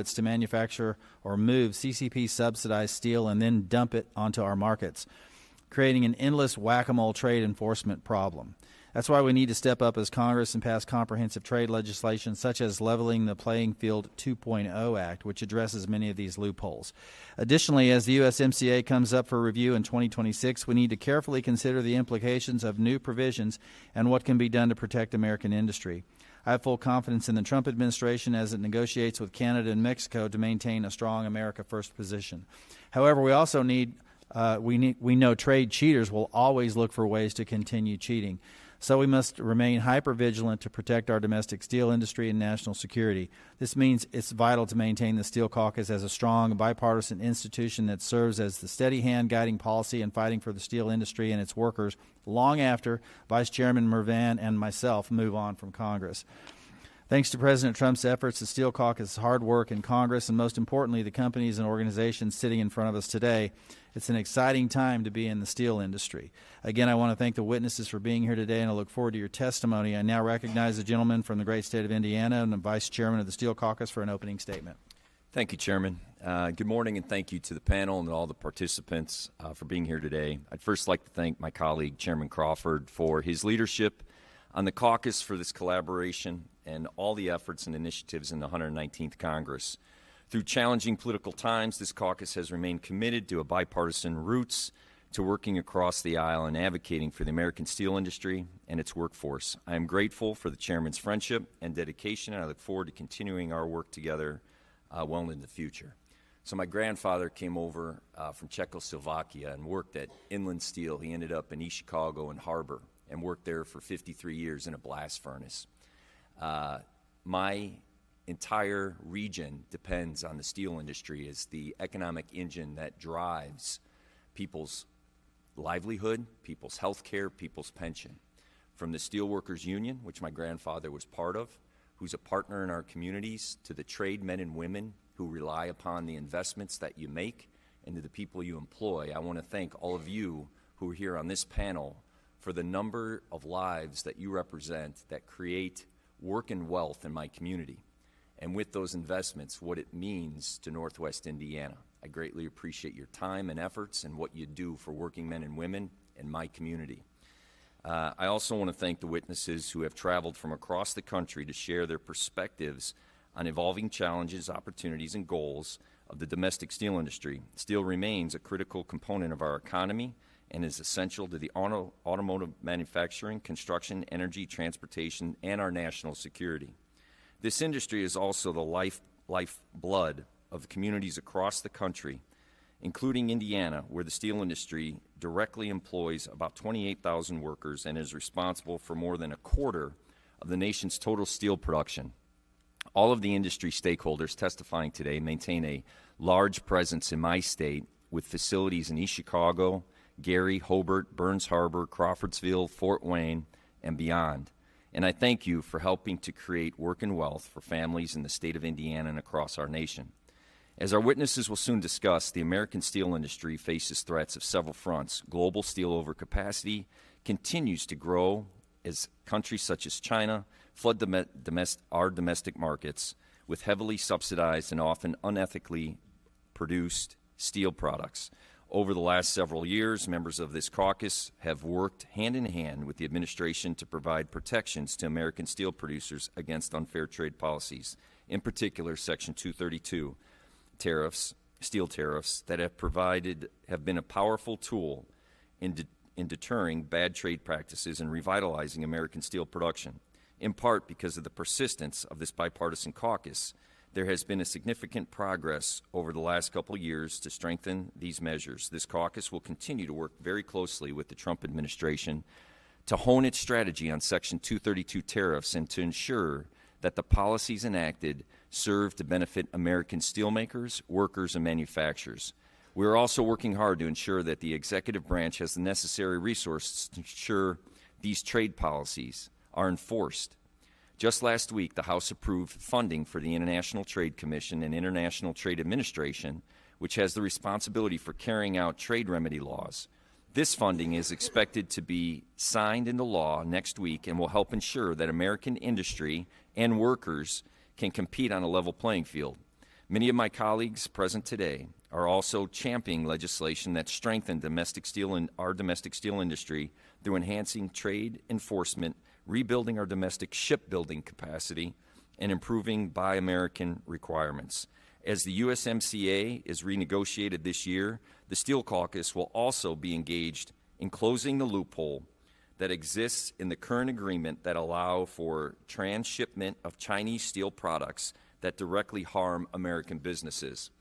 to manufacture or move CCP-subsidized steel and then dump it onto our markets, creating an endless whack-a-mole trade enforcement problem. That's why we need to step up as Congress and pass comprehensive trade legislation such as Leveling the Playing Field 2.0 Act, which addresses many of these loopholes. Additionally, as the USMCA comes up for review in 2026, we need to carefully consider the implications of new provisions and what can be done to protect American industry. I have full confidence in the Trump administration as it negotiates with Canada and Mexico to maintain a strong America First position. However, we also need we know trade cheaters will always look for ways to continue cheating. So we must remain hyper-vigilant to protect our domestic steel industry and national security. This means it's vital to maintain the Steel Caucus as a strong, bipartisan institution that serves as the steady hand guiding policy and fighting for the steel industry and its workers long after Vice Chairman Mervan and myself move on from Congress. Thanks to President Trump's efforts, the Steel Caucus' hard work in Congress, and most importantly, the companies and organizations sitting in front of us today, it's an exciting time to be in the steel industry. Again, I want to thank the witnesses for being here today, and I look forward to your testimony. I now recognize the gentleman from the great state of Indiana and the Vice Chairman of the Steel Caucus for an opening statement. Thank you, Chairman. Good morning, and thank you to the panel and all the participants for being here today. I'd first like to thank my colleague, Chairman Crawford, for his leadership on the caucus, for this collaboration, and all the efforts and initiatives in the 119th Congress. Through challenging political times, this caucus has remained committed to a bipartisan roots to working across the aisle and advocating for the American steel industry and its workforce. I am grateful for the Chairman's friendship and dedication, and I look forward to continuing our work together well into the future. So my grandfather came over from Czechoslovakia and worked at Inland Steel. He ended up in East Chicago and Harbor and worked there for 53 years in a blast furnace. My entire region depends on the steel industry as the economic engine that drives people's livelihood, people's health care, people's pension. From the Steelworkers Union, which my grandfather was part of, who's a partner in our communities, to the trade men and women who rely upon the investments that you make, and to the people you employ, I want to thank all of you who are here on this panel for the number of lives that you represent that create work and wealth in my community, and with those investments, what it means to Northwest Indiana. I greatly appreciate your time and efforts and what you do for working men and women in my community. I also want to thank the witnesses who have traveled from across the country to share their perspectives on evolving challenges, opportunities, and goals of the domestic steel industry. Steel remains a critical component of our economy and is essential to the automotive manufacturing, construction, energy, transportation, and our national security. This industry is also the lifeblood of communities across the country, including Indiana, where the steel industry directly employs about 28,000 workers and is responsible for more than a quarter of the nation's total steel production. All of the industry stakeholders testifying today maintain a large presence in my state with facilities in East Chicago, Gary, Hobart, Burns Harbor, Crawfordsville, Fort Wayne, and beyond. And I thank you for helping to create work and wealth for families in the state of Indiana and across our nation. As our witnesses will soon discuss, the American steel industry faces threats of several fronts. Global steel overcapacity continues to grow as countries such as China flood our domestic markets with heavily subsidized and often unethically produced steel products. Over the last several years, members of this caucus have worked hand in hand with the administration to provide protections to American steel producers against unfair trade policies, in particular Section 232 tariffs, steel tariffs, that have been a powerful tool in deterring bad trade practices and revitalizing American steel production. In part because of the persistence of this bipartisan caucus, there has been a significant progress over the last couple of years to strengthen these measures. This caucus will continue to work very closely with the Trump administration to hone its strategy on Section 232 tariffs and to ensure that the policies enacted serve to benefit American steelmakers, workers, and manufacturers. We are also working hard to ensure that the executive branch has the necessary resources to ensure these trade policies are enforced. Just last week, the House approved funding for the International Trade Commission and International Trade Administration, which has the responsibility for carrying out trade remedy laws. This funding is expected to be signed into law next week and will help ensure that American industry and workers can compete on a level playing field. Many of my colleagues present today are also championing legislation that strengthen our domestic steel industry through enhancing trade enforcement, rebuilding our domestic shipbuilding capacity, and improving Buy American requirements. As the USMCA is renegotiated this year, the Steel Caucus will also be engaged in closing the loophole that exists in the current agreement that allow for transshipment of Chinese steel products that directly harm American businesses.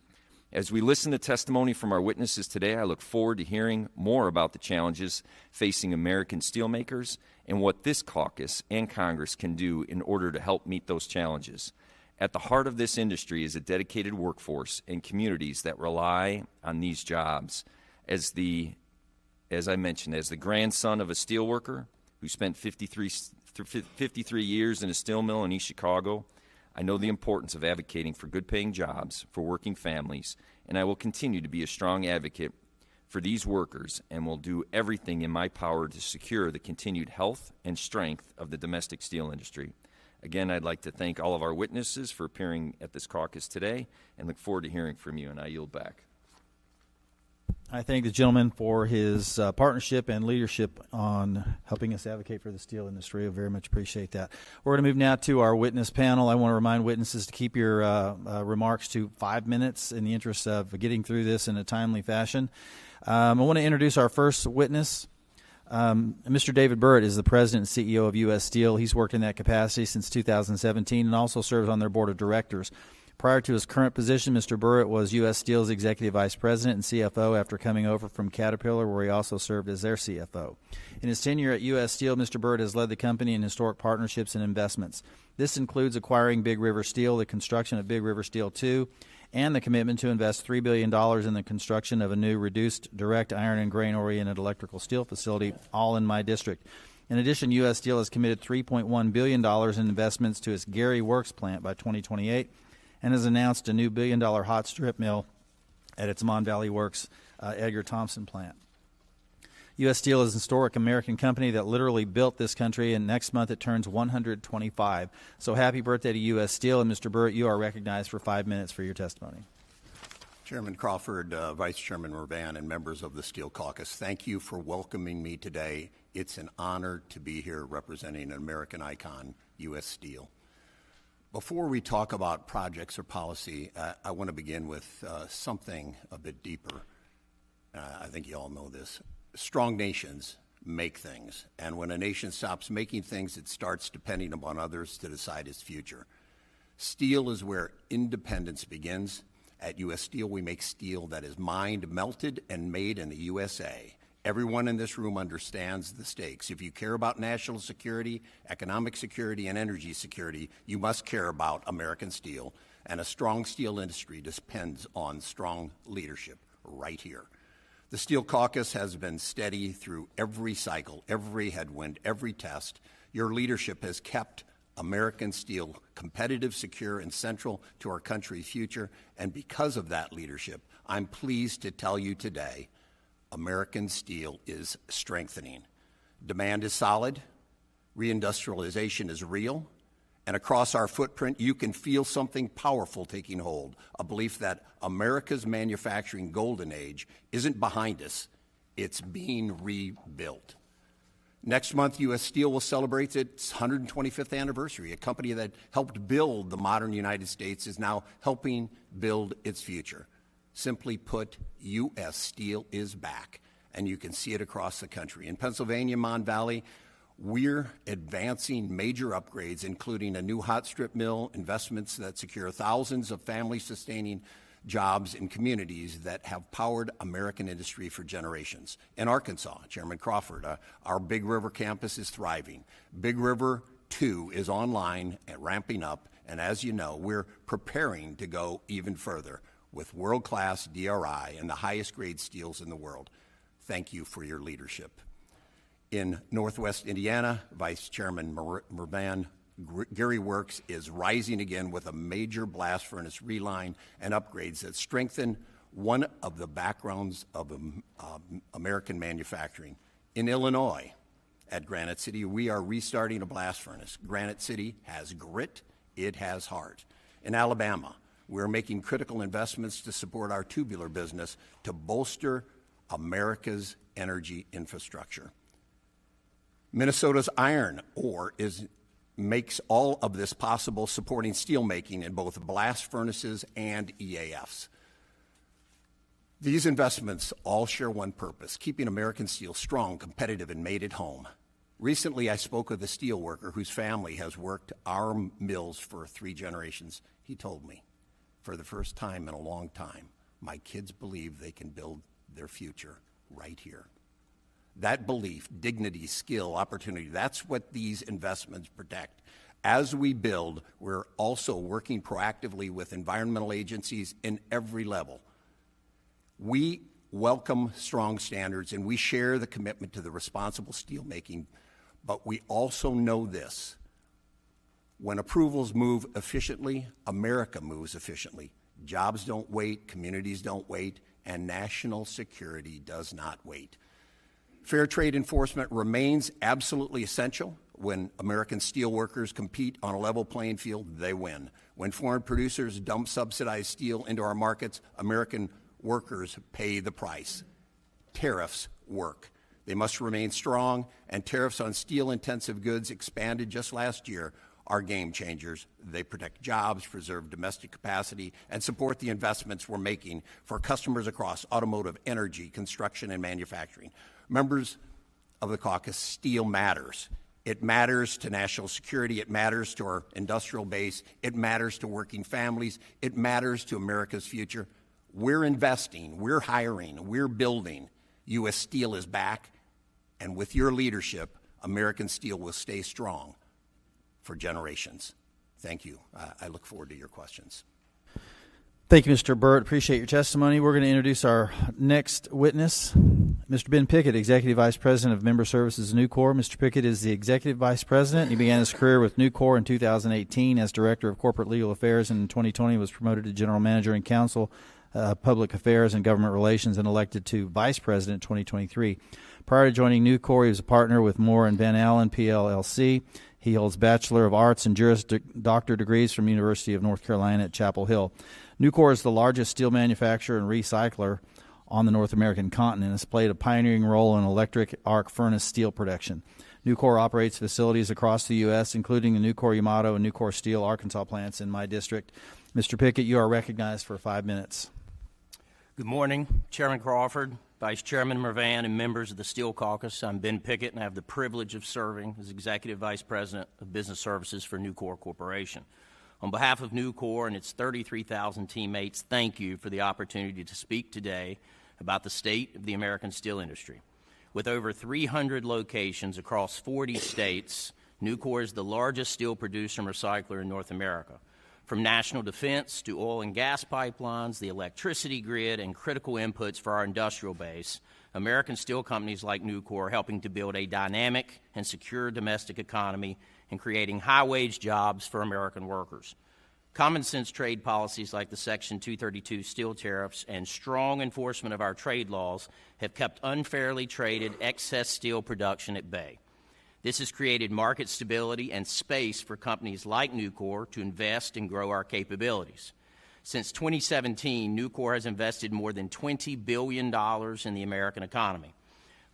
As we listen to testimony from our witnesses today, I look forward to hearing more about the challenges facing American steelmakers and what this caucus and Congress can do in order to help meet those challenges. At the heart of this industry is a dedicated workforce and communities that rely on these jobs. As I mentioned, as the grandson of a steelworker who spent 53 years in a steel mill in East Chicago, I know the importance of advocating for good-paying jobs for working families, and I will continue to be a strong advocate for these workers and will do everything in my power to secure the continued health and strength of the domestic steel industry. Again, I'd like to thank all of our witnesses for appearing at this caucus today and look forward to hearing from you, and I yield back. I thank the gentleman for his partnership and leadership on helping us advocate for the steel industry. I very much appreciate that. We're going to move now to our witness panel. I want to remind witnesses to keep your remarks to 5 minutes in the interest of getting through this in a timely fashion. I want to introduce our first witness. Mr. David Burritt is the president and CEO of U.S. Steel. He's worked in that capacity since 2017 and also serves on their board of directors. Prior to his current position, Mr. Burritt was U.S. Steel's executive vice president and CFO after coming over from Caterpillar, where he also served as their CFO. In his tenure at U.S. Steel, Mr. Burritt has led the company in historic partnerships and investments. This includes acquiring Big River Steel, the construction of Big River Steel 2, and the commitment to invest $3 billion in the construction of a new reduced direct iron and grain-oriented electrical steel facility, all in my district. In addition, U.S. Steel has committed $3.1 billion in investments to its Gary Works plant by 2028, and has announced a new $1 billion hot strip mill at its Mon Valley Works Edgar Thompson plant. U.S. Steel is a historic American company that literally built this country, and next month it turns 125. So happy birthday to U.S. Steel, and Mr. Burritt, you are recognized for 5 minutes for your testimony. Chairman Crawford, Vice Chairman Mervan, and members of the Steel Caucus, thank you for welcoming me today. It's an honor to be here representing an American icon, U.S. Steel. Before we talk about projects or policy, I want to begin with something a bit deeper. I think you all know this. Strong nations make things, and when a nation stops making things, it starts depending upon others to decide its future. Steel is where independence begins. At U.S. Steel, we make steel that is mined, melted, and made in the USA. Everyone in this room understands the stakes. If you care about national security, economic security, and energy security, you must care about American steel. And a strong steel industry depends on strong leadership right here. The Steel Caucus has been steady through every cycle, every headwind, every test. Your leadership has kept American steel competitive, secure, and central to our country's future. And because of that leadership, I'm pleased to tell you today, American steel is strengthening. Demand is solid, reindustrialization is real, and across our footprint you can feel something powerful taking hold, a belief that America's manufacturing golden age isn't behind us, it's being rebuilt. Next month, U.S. Steel will celebrate its 125th anniversary. A company that helped build the modern United States is now helping build its future. Simply put, U.S. Steel is back, and you can see it across the country. In Pennsylvania, Mon Valley, we're advancing major upgrades, including a new hot strip mill, investments that secure thousands of family-sustaining jobs in communities that have powered American industry for generations. In Arkansas, Chairman Crawford, our Big River campus is thriving. Big River 2 is online and ramping up, and as you know, we're preparing to go even further with world-class DRI and the highest grade steels in the world. Thank you for your leadership. In Northwest Indiana, Vice Chairman Mervan, Gary Works is rising again with a major blast furnace reline and upgrades that strengthen one of the backgrounds of American manufacturing. In Illinois, at Granite City, we are restarting a blast furnace. Granite City has grit, it has heart. In Alabama, we're making critical investments to support our tubular business to bolster America's energy infrastructure. Minnesota's iron ore makes all of this possible, supporting steelmaking in both blast furnaces and EAFs. These investments all share one purpose: keeping American steel strong, competitive, and made at home. Recently, I spoke with a steel worker whose family has worked our mills for 3 generations. He told me, for the first time in a long time, my kids believe they can build their future right here. That belief, dignity, skill, opportunity, that's what these investments protect. As we build, we're also working proactively with environmental agencies in every level. We welcome strong standards, and we share the commitment to the responsible steelmaking, but we also know this: when approvals move efficiently, America moves efficiently. Jobs don't wait, communities don't wait, and national security does not wait. Fair trade enforcement remains absolutely essential. When American steelworkers compete on a level playing field, they win. When foreign producers dump subsidized steel into our markets, American workers pay the price. Tariffs work. They must remain strong, and tariffs on steel-intensive goods expanded just last year are game changers. They protect jobs, preserve domestic capacity, and support the investments we're making for customers across automotive, energy, construction, and manufacturing. Members of the caucus, steel matters. It matters to national security. It matters to our industrial base. It matters to working families. It matters to America's future. We're investing. We're hiring. We're building. U.S. Steel is back. And with your leadership, American steel will stay strong for generations. Thank you. I look forward to your questions. Thank you, Mr. Burt. Appreciate your testimony. We're going to introduce our next witness, Mr. Ben Pickett, Executive Vice President of Member Services, Nucor. Mr. Pickett is the Executive Vice President. He began his career with Nucor in 2018 as Director of Corporate Legal Affairs, and in 2020 was promoted to General Manager and Counsel, Public Affairs and Government Relations, and elected to Vice President in 2023. Prior to joining Nucor, he was a partner with Moore and Van Allen, PLLC. He holds Bachelor of Arts and Juris Doctor degrees from University of North Carolina at Chapel Hill. Nucor is the largest steel manufacturer and recycler on the North American continent and has played a pioneering role in electric arc furnace steel production. Nucor operates facilities across the U.S., including the Nucor Yamato and Nucor Steel Arkansas plants in my district. Mr. Pickett, you are recognized for 5 minutes. Good morning, Chairman Crawford, Vice Chairman Mervan, and members of the Steel Caucus. I'm Ben Pickett, and I have the privilege of serving as Executive Vice President of Business Services for Nucor Corporation. On behalf of Nucor and its 33,000 teammates, thank you for the opportunity to speak today about the state of the American steel industry. With over 300 locations across 40 states, Nucor is the largest steel producer and recycler in North America. From national defense to oil and gas pipelines, the electricity grid, and critical inputs for our industrial base, American steel companies like Nucor are helping to build a dynamic and secure domestic economy and creating high-wage jobs for American workers. Common-sense trade policies like the Section 232 steel tariffs and strong enforcement of our trade laws have kept unfairly traded excess steel production at bay. This has created market stability and space for companies like Nucor to invest and grow our capabilities. Since 2017, Nucor has invested more than $20 billion in the American economy.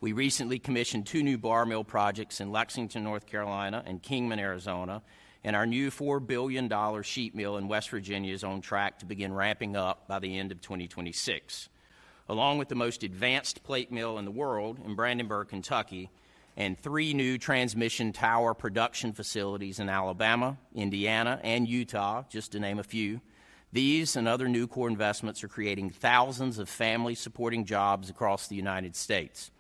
We recently commissioned 2 new bar mill projects in Lexington, North Carolina, and Kingman, Arizona, and our new $4 billion sheet mill in West Virginia is on track to begin ramping up by the end of 2026. Along with the most advanced plate mill in the world in Brandenburg, Kentucky, and 3 new transmission tower production facilities in Alabama, Indiana, and Utah, just to name a few. These and other Nucor investments are creating thousands of family-supporting jobs across the United States.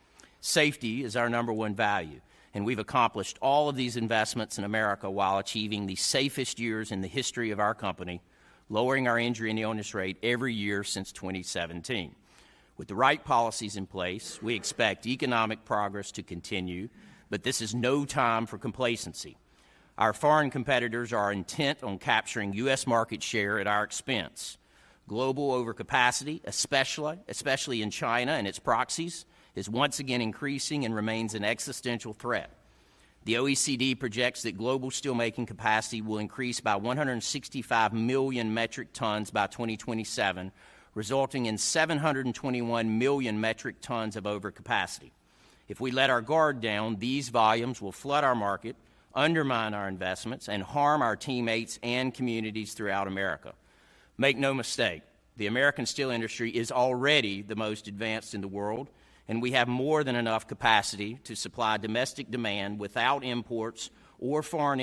Safety is our #1 value, and we've accomplished all of these investments in America while achieving the safest years in the history of our company, lowering our injury and illness rate every year since 2017. With the right policies in place, we expect economic progress to continue, but this is no time for complacency. Our foreign competitors are intent on capturing U.S. market share at our expense. Global overcapacity, especially in China and its proxies, is once again increasing and remains an existential threat. The OECD projects that global steelmaking capacity will increase by 165 million metric tons by 2027, resulting in 721 million metric tons of overcapacity. If we let our guard down, these volumes will flood our market, undermine our investments, and harm our teammates and communities throughout America. Make no mistake, the American steel industry is already the most advanced in the world, and we have more than enough capacity to supply domestic demand without imports or foreign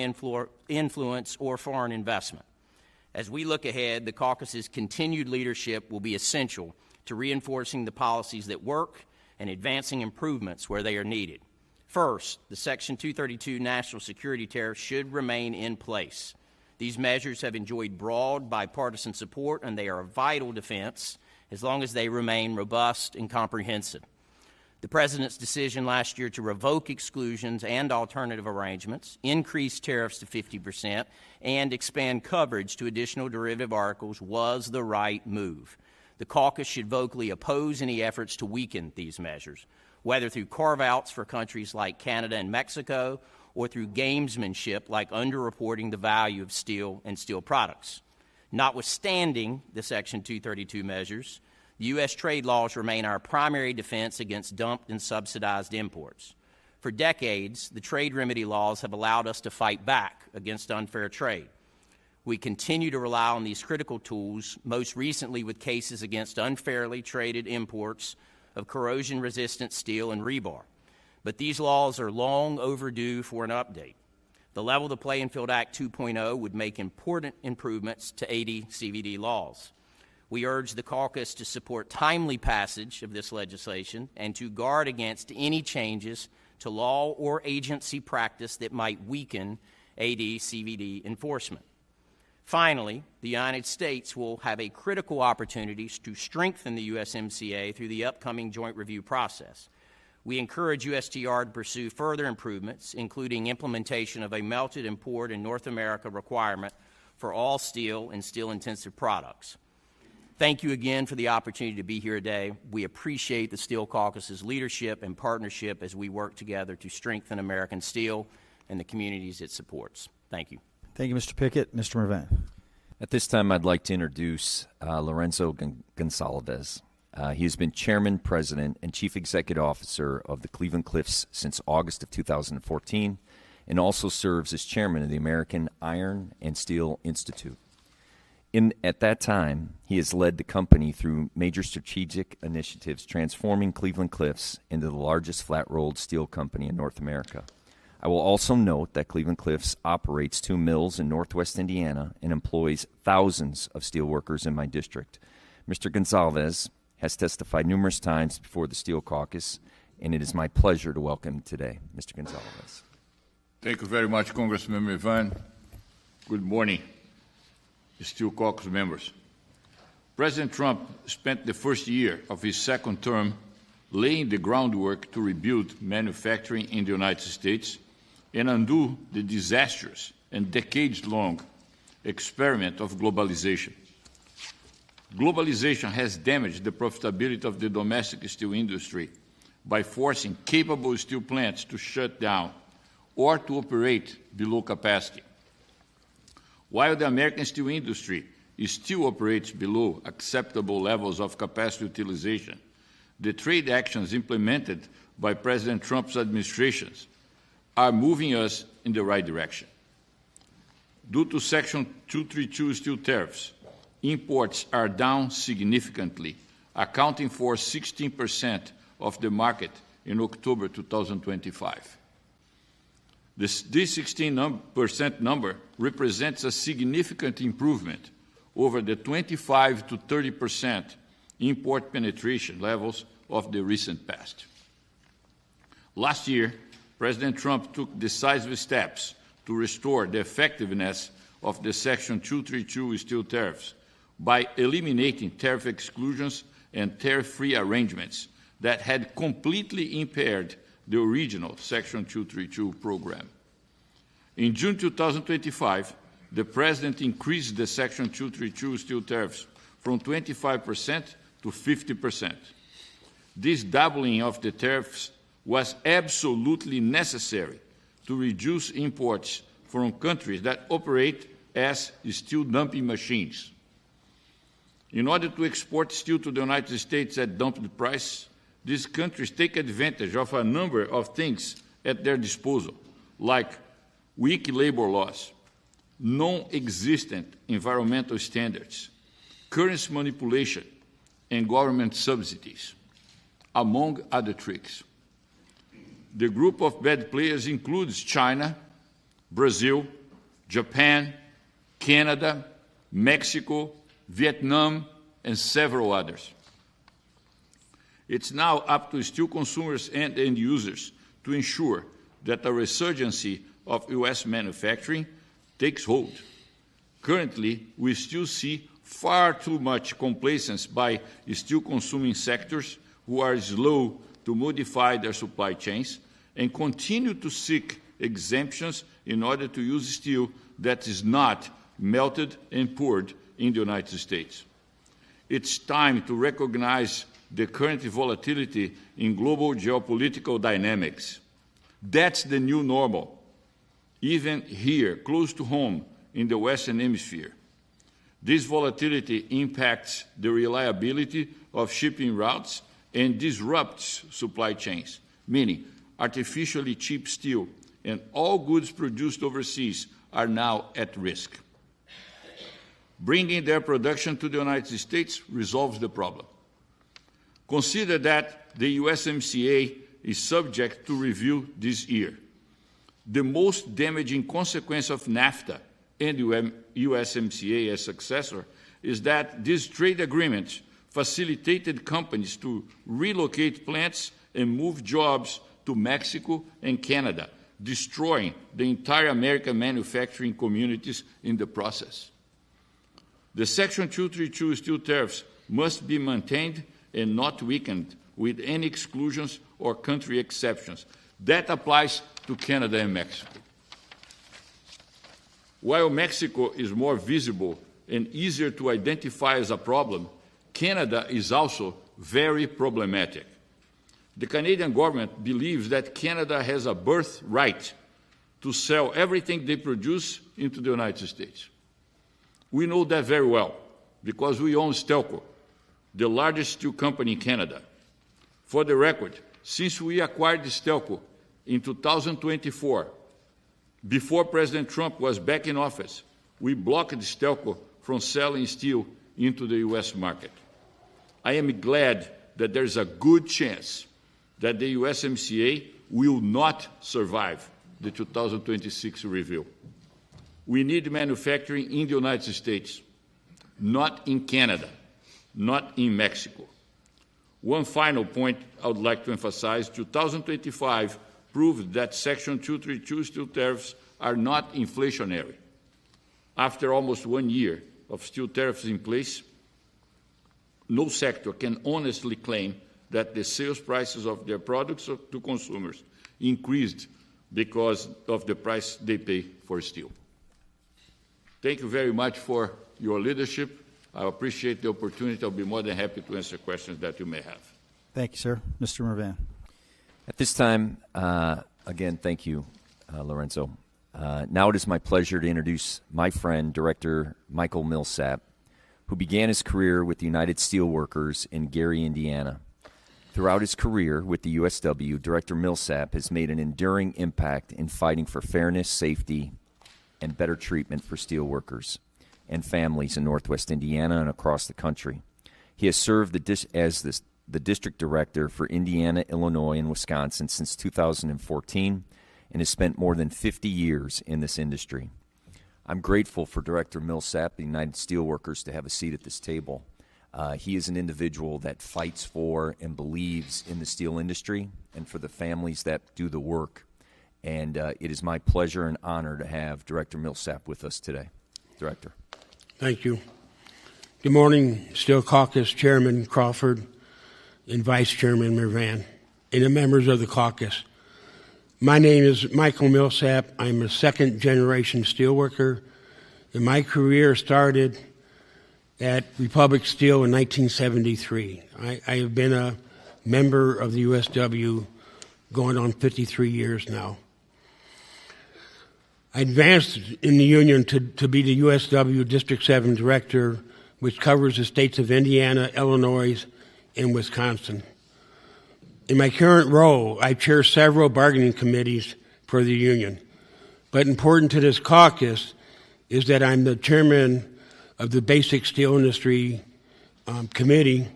influence or foreign investment. As we look ahead, the caucus's continued leadership will be essential to reinforcing the policies that work and advancing improvements where they are needed. First, the Section 232 national security tariff should remain in place. These measures have enjoyed broad bipartisan support, and they are a vital defense as long as they remain robust and comprehensive. The President's decision last year to revoke exclusions and alternative arrangements, increase tariffs to 50%, and expand coverage to additional derivative articles was the right move. The caucus should vocally oppose any efforts to weaken these measures, whether through carve-outs for countries like Canada and Mexico or through gamesmanship like underreporting the value of steel and steel products. Notwithstanding the Section 232 measures, the U.S. trade laws remain our primary defense against dumped and subsidized imports. For decades, the trade remedy laws have allowed us to fight back against unfair trade. We continue to rely on these critical tools, most recently with cases against unfairly traded imports of corrosion-resistant steel and rebar. But these laws are long overdue for an update. The Level the Playing Field Act 2.0 would make important improvements to AD/CVD laws. We urge the caucus to support timely passage of this legislation and to guard against any changes to law or agency practice that might weaken AD/CVD enforcement. Finally, the United States will have a critical opportunity to strengthen the USMCA through the upcoming joint review process. We encourage USTR to pursue further improvements, including implementation of a melted and poured in North America requirement for all steel and steel-intensive products. Thank you again for the opportunity to be here today. We appreciate the Steel Caucus's leadership and partnership as we work together to strengthen American steel and the communities it supports. Thank you. Thank you, Mr. Pickett. Mr. Mervan. At this time, I'd like to introduce Lorenzo Gonsalves. He has been Chairman, President, and Chief Executive Officer of the Cleveland Cliffs since August of 2014, and also serves as Chairman of the American Iron and Steel Institute. At that time, he has led the company through major strategic initiatives, transforming Cleveland Cliffs into the largest flat-rolled steel company in North America. I will also note that Cleveland Cliffs operates 2 mills in northwest Indiana and employs thousands of steel workers in my district. Mr. Gonsalves has testified numerous times before the Steel Caucus, and it is my pleasure to welcome him today. Mr. Gonsalves. Thank you very much, Congressman Mervan. Good morning, Steel Caucus members. President Trump spent the first year of his second term laying the groundwork to rebuild manufacturing in the United States and undo the disastrous and decades-long experiment of globalization. Globalization has damaged the profitability of the domestic steel industry by forcing capable steel plants to shut down or to operate below capacity. While the American steel industry still operates below acceptable levels of capacity utilization, the trade actions implemented by President Trump's administrations are moving us in the right direction. Due to Section 232 steel tariffs, imports are down significantly, accounting for 16% of the market in October 2025. This 16% number represents a significant improvement over the 25 to 30% import penetration levels of the recent past. Last year, President Trump took decisive steps to restore the effectiveness of the Section 232 steel tariffs by eliminating tariff exclusions and tariff-free arrangements that had completely impaired the original Section 232 program. In June 2025, the President increased the Section 232 steel tariffs from 25% to 50%. This doubling of the tariffs was absolutely necessary to to reduce imports from countries that operate as steel dumping machines. In order to export steel to the United States at dumped price, these countries take advantage of a number of things at their disposal, like weak labor laws, non-existent environmental standards, currency manipulation, and government subsidies, among other tricks. The group of bad players includes China, Brazil, Japan, Canada, Mexico, Vietnam, and several others. It's now up to steel consumers and end users to ensure that a resurgency of U.S. manufacturing takes hold. Currently, we still see far too much complacency by steel-consuming sectors who are slow to modify their supply chains and continue to seek exemptions in order to use steel that is not melted and poured in the United States. It's time to recognize the current volatility in global geopolitical dynamics. That's the new normal, even here, close to home in the Western Hemisphere. This volatility impacts the reliability of shipping routes and disrupts supply chains, meaning artificially cheap steel and all goods produced overseas are now at risk. Bringing their production to the United States resolves the problem. Consider that the USMCA is subject to review this year. The most damaging consequence of NAFTA and USMCA as successor is that these trade agreements facilitated companies to relocate plants and move jobs to Mexico and Canada, destroying the entire American manufacturing communities in the process. The Section 232 steel tariffs must be maintained and not weakened with any exclusions or country exceptions. That applies to Canada and Mexico. While Mexico is more visible and easier to identify as a problem, Canada is also very problematic. The Canadian government believes that Canada has a birthright to sell everything they produce into the United States. We know that very well because we own Stelco, the largest steel company in Canada. For the record, since we acquired Stelco in 2024, before President Trump was back in office, we blocked Stelco from selling steel into the U.S. market. I am glad that there is a good chance that the USMCA will not survive the 2026 review. We need manufacturing in the United States, not in Canada, not in Mexico. One final point I would like to emphasize, 2025 proved that Section 232 steel tariffs are not inflationary. After almost 1 year of steel tariffs in place, no sector can honestly claim that the sales prices of their products to consumers increased because of the price they pay for steel. Thank you very much for your leadership. I appreciate the opportunity. I'll be more than happy to answer questions that you may have. Thank you, sir. Mr. Mervan. At this time, again, thank you, Lorenzo. Now it is my pleasure to introduce my friend, Director Michael Millsap, who began his career with the United Steelworkers in Gary, Indiana. Throughout his career with the USW, Director Millsap has made an enduring impact in fighting for fairness, safety, and better treatment for steelworkers and families in Northwest Indiana and across the country. He has served as the District Director for Indiana, Illinois, and Wisconsin since 2014 and has spent more than 50 years in this industry. I'm grateful for Director Millsap, the United Steelworkers, to have a seat at this table. He is an individual that fights for and believes in the steel industry and for the families that do the work. And it is my pleasure and honor to have Director Millsap with us today. Director. Thank you. Good morning, Steel Caucus Chairman Crawford and Vice Chairman Mervan and the members of the caucus. My name is Michael Millsap. I'm a second-generation steelworker, and my career started at Republic Steel in 1973. I have been a member of the USW going on 53 years now. I advanced in the union to be the USW District 7 Director, which covers the states of Indiana, Illinois, and Wisconsin. In my current role, I chair several bargaining committees for the union. But important to this caucus is that I'm the chairman of the Basic Steel Industry Committee.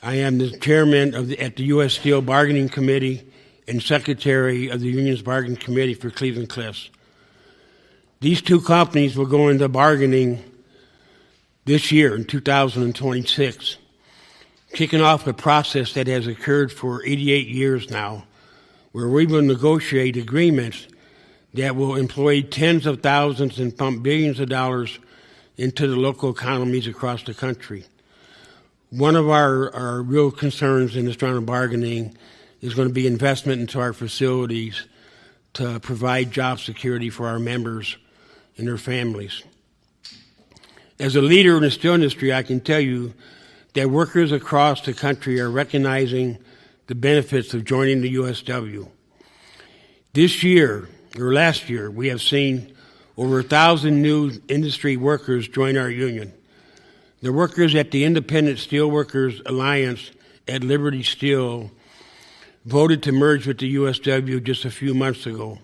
I am the chairman at the U.S. Steel Bargaining Committee and secretary of the union's bargaining committee for Cleveland Cliffs. These two companies will go into bargaining this year in 2026, kicking off a process that has occurred for 88 years now, where we will negotiate agreements that will employ tens of thousands and pump billions of dollars into the local economies across the country. One of our real concerns in this round of bargaining is going to be investment into our facilities to provide job security for our members and their families. As a leader in the steel industry, I can tell you that workers across the country are recognizing the benefits of joining the USW. This year, or last year, we have seen over 1,000 new industry workers join our union. The workers at the Independent Steelworkers Alliance at Liberty Steel voted to merge with the USW just a few months ago.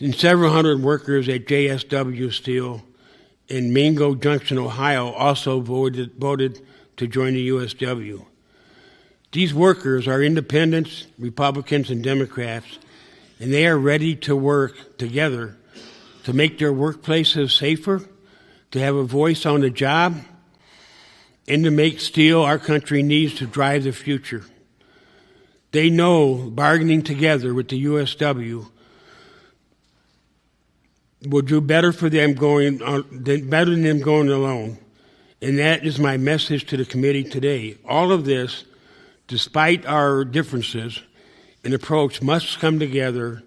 And several hundred workers at JSW Steel in Mingo Junction, Ohio, also voted to join the USW. These workers are independents, Republicans, and Democrats, and they are ready to work together to make their workplaces safer, to have a voice on the job, and to make steel our country needs to drive the future. They know bargaining together with the USW will do better for them better than them going alone. And that is my message to the committee today. All of this, despite our differences in approach, must come together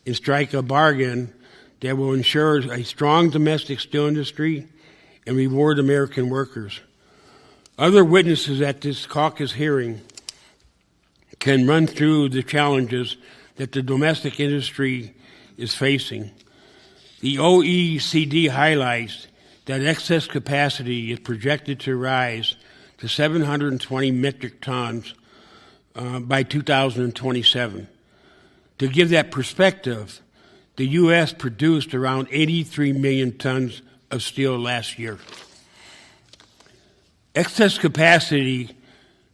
and strike a bargain that will ensure a strong domestic steel industry and reward American workers. Other witnesses at this caucus hearing can run through the challenges that the domestic industry is facing. The OECD highlights that excess capacity is projected to rise to 720 metric tons by 2027. To give that perspective, the U.S. produced around 83 million tons of steel last year. Excess capacity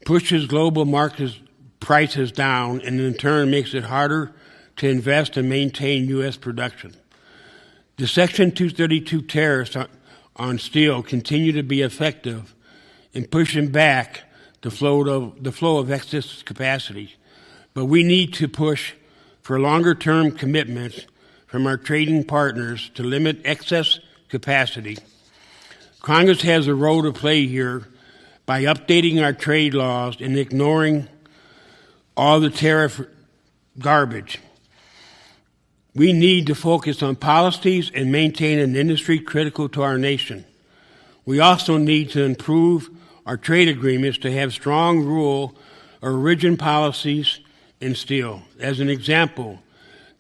pushes global market prices down and in turn makes it harder to invest and maintain U.S. production. The Section 232 tariffs on steel continue to be effective in pushing back the flow of excess capacity, but we need to push for longer-term commitments from our trading partners to limit excess capacity. Congress has a role to play here by updating our trade laws and ignoring all the tariff garbage. We need to focus on policies and maintain an industry critical to our nation. We also need to improve our trade agreements to have strong rule or origin policies in steel. As an example,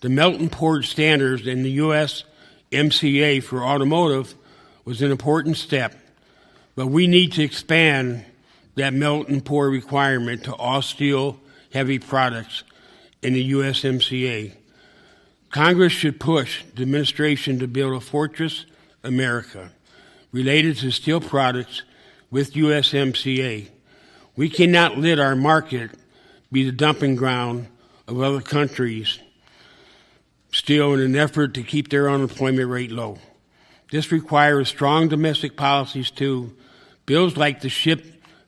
the melt and pour standards in the USMCA for automotive was an important step, but we need to expand that melt and pour requirement to all steel heavy products in the USMCA. Congress should push the administration to build a fortress America related to steel products with USMCA. We cannot let our market be the dumping ground of other countries' steel in an effort to keep their unemployment rate low. This requires strong domestic policies too, bills like the Ship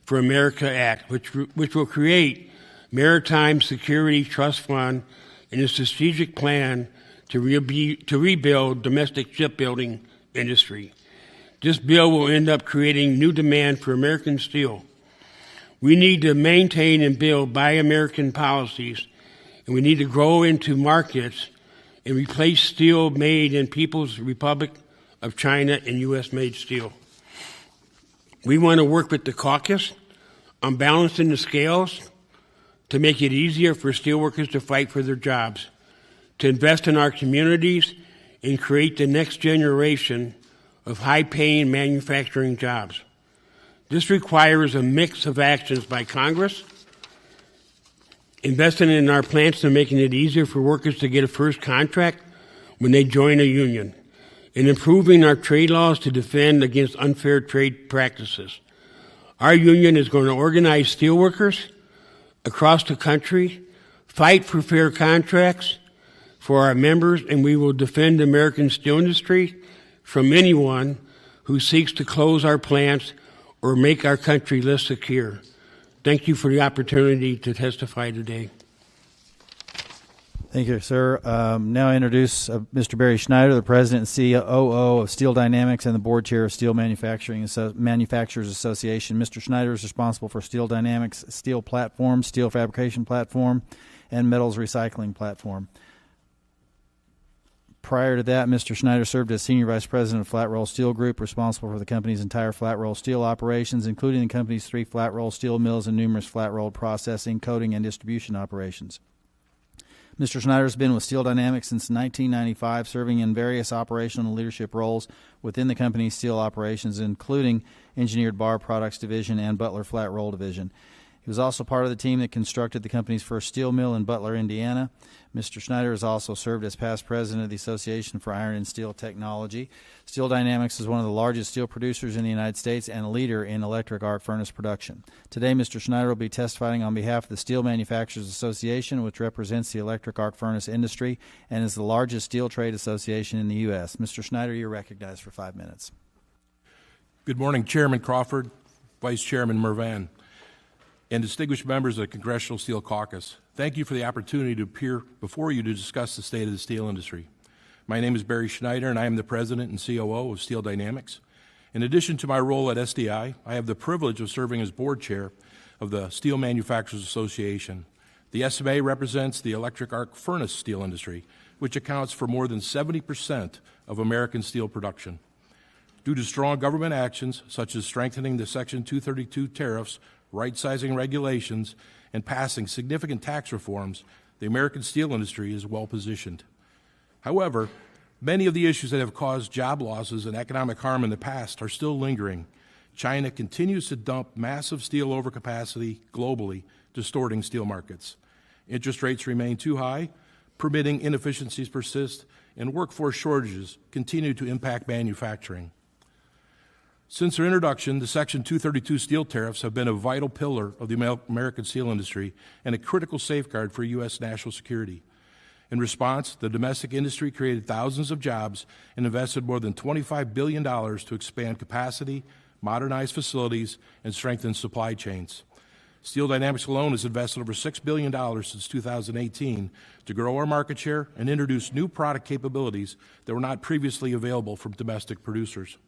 for America Act, which will create Maritime Security Trust Fund and a strategic plan to rebuild domestic shipbuilding industry. This bill will end up creating new demand for American steel. We need to maintain and build Buy American policies, and we need to grow into markets and replace steel made in People's Republic of China and U.S.-made steel. We want to work with the caucus on balancing the scales to make it easier for steelworkers to fight for their jobs, to invest in our communities, and create the next generation of high-paying manufacturing jobs. This requires a mix of actions by Congress, investing in our plants and making it easier for workers to get a first contract when they join a union, and improving our trade laws to defend against unfair trade practices. Our union is going to organize steelworkers across the country, fight for fair contracts for our members, and we will defend the American steel industry from anyone who seeks to close our plants or make our country less secure. Thank you for the opportunity to testify today. Thank you, sir. Now I introduce Mr. Barry Schneider, the President and COO of Steel Dynamics and the Board Chair of Steel Manufacturers Association. Mr. Schneider is responsible for Steel Dynamics' steel platform, steel fabrication platform, and metals recycling platform. Prior to that, Mr. Schneider served as Senior Vice President of Flat Roll Steel Group, responsible for the company's entire flat roll steel operations, including the company's 3 flat roll steel mills and numerous flat rolled processing, coating, and distribution operations. Mr. Schneider has been with Steel Dynamics since 1995, serving in various operational and leadership roles within the company's steel operations, including Engineered Bar Products Division and Butler Flat Roll Division. He was also part of the team that constructed the company's first steel mill in Butler, Indiana. Mr. Schneider has also served as past president of the Association for Iron and Steel Technology. Steel Dynamics is one of the largest steel producers in the United States and a leader in electric arc furnace production. Today, Mr. Schneider will be testifying on behalf of the Steel Manufacturers Association, which represents the electric arc furnace industry and is the largest steel trade association in the U.S. Mr. Schneider, you're recognized for 5 minutes. Good morning, Chairman Crawford, Vice Chairman Mervan, and distinguished members of the Congressional Steel Caucus. Thank you for the opportunity to appear before you to discuss the state of the steel industry. My name is Barry Schneider, and I am the President and COO of Steel Dynamics. In addition to my role at SDI, I have the privilege of serving as Board Chair of the Steel Manufacturers Association. The SMA represents the electric arc furnace steel industry, which accounts for more than 70% of American steel production. Due to strong government actions, such as strengthening the Section 232 tariffs, right-sizing regulations, and passing significant tax reforms, the American steel industry is well positioned. However, many of the issues that have caused job losses and economic harm in the past are still lingering. China continues to dump massive steel overcapacity globally, distorting steel markets. Interest rates remain too high, permitting inefficiencies persist, and workforce shortages continue to impact manufacturing. Since their introduction, the Section 232 steel tariffs have been a vital pillar of the American steel industry and a critical safeguard for U.S. national security. In response, the domestic industry created thousands of jobs and invested more than $25 billion to expand capacity, modernize facilities, and strengthen supply chains. Steel Dynamics alone has invested over $6 billion since 2018 to grow our market share and introduce new product capabilities that were not previously available from domestic producers.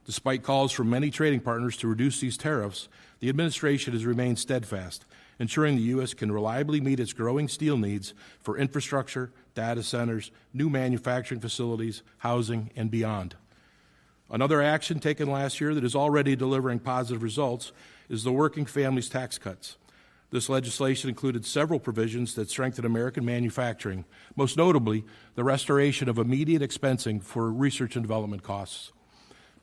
Despite calls from many trading partners to reduce these tariffs, the administration has remained steadfast, ensuring the U.S. can reliably meet its growing steel needs for infrastructure, data centers, new manufacturing facilities, housing, and beyond. Another action taken last year that is already delivering positive results is the Working Families Tax Cuts. This legislation included several provisions that strengthen American manufacturing, most notably the restoration of immediate expensing for research and development costs.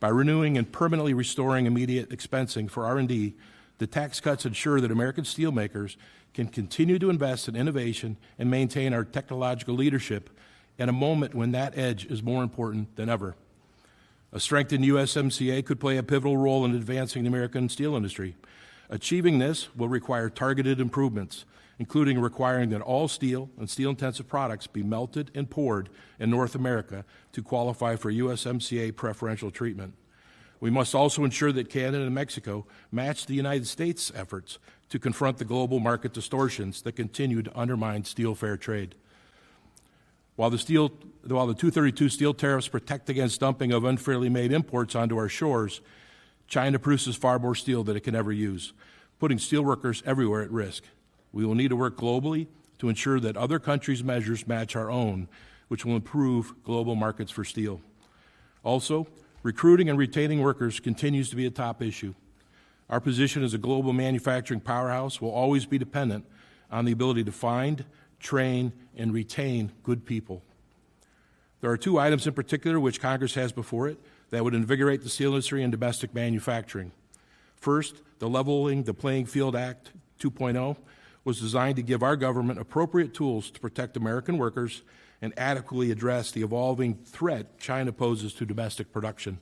By renewing and permanently restoring immediate expensing for R&D, the tax cuts ensure that American steelmakers can continue to invest in innovation and maintain our technological leadership at a moment when that edge is more important than ever. A strengthened USMCA could play a pivotal role in advancing the American steel industry. Achieving this will require targeted improvements, including requiring that all steel and steel-intensive products be melted and poured in North America to qualify for USMCA preferential treatment. We must also ensure that Canada and Mexico match the United States' efforts to confront the global market distortions that continue to undermine steel fair trade. While the 232 steel tariffs protect against dumping of unfairly made imports onto our shores, China produces far more steel than it can ever use, putting steelworkers everywhere at risk. We will need to work globally to ensure that other countries' measures match our own, which will improve global markets for steel. Also, recruiting and retaining workers continues to be a top issue. Our position as a global manufacturing powerhouse will always be dependent on the ability to find, train, and retain good people. There are two items in particular which Congress has before it that would invigorate the steel industry and domestic manufacturing. First, the Leveling the Playing Field Act 2.0 was designed to give our government appropriate tools to protect American workers and adequately address the evolving threat China poses to domestic production.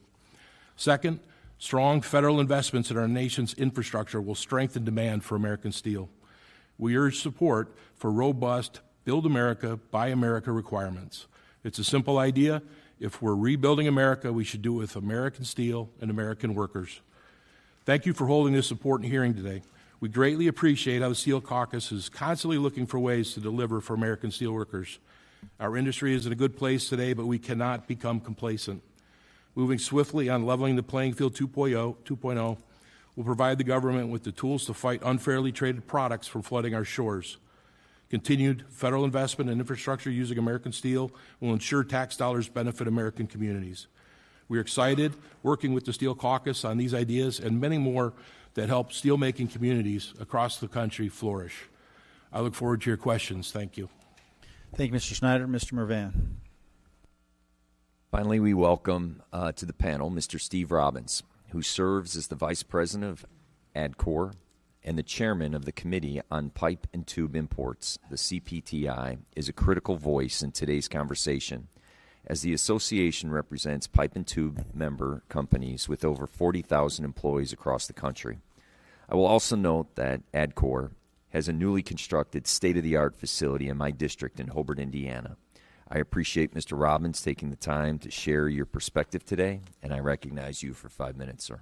Second, strong federal investments in our nation's infrastructure will strengthen demand for American steel. We urge support for robust Build America, Buy America requirements. It's a simple idea. If we're rebuilding America, we should do it with American steel and American workers. Thank you for holding this important hearing today. We greatly appreciate how the Steel Caucus is constantly looking for ways to deliver for American steelworkers. Our industry is in a good place today, but we cannot become complacent. Moving swiftly on Leveling the Playing Field 2.0 will provide the government with the tools to fight unfairly traded products from flooding our shores. Continued federal investment in infrastructure using American steel will ensure tax dollars benefit American communities. We're excited working with the Steel Caucus on these ideas and many more that help steelmaking communities across the country flourish. I look forward to your questions. Thank you. Thank you, Mr. Schneider. Mr. Mervan. Finally, we welcome to the panel Mr. Steve Robbins, who serves as the Vice President of ADCOR and the Chairman of the Committee on Pipe and Tube Imports. The CPTI is a critical voice in today's conversation, as the association represents pipe and tube member companies with over 40,000 employees across the country. I will also note that ADCOR has a newly constructed state-of-the-art facility in my district in Hobart, Indiana. I appreciate Mr. Robbins taking the time to share your perspective today, and I recognize you for 5 minutes, sir.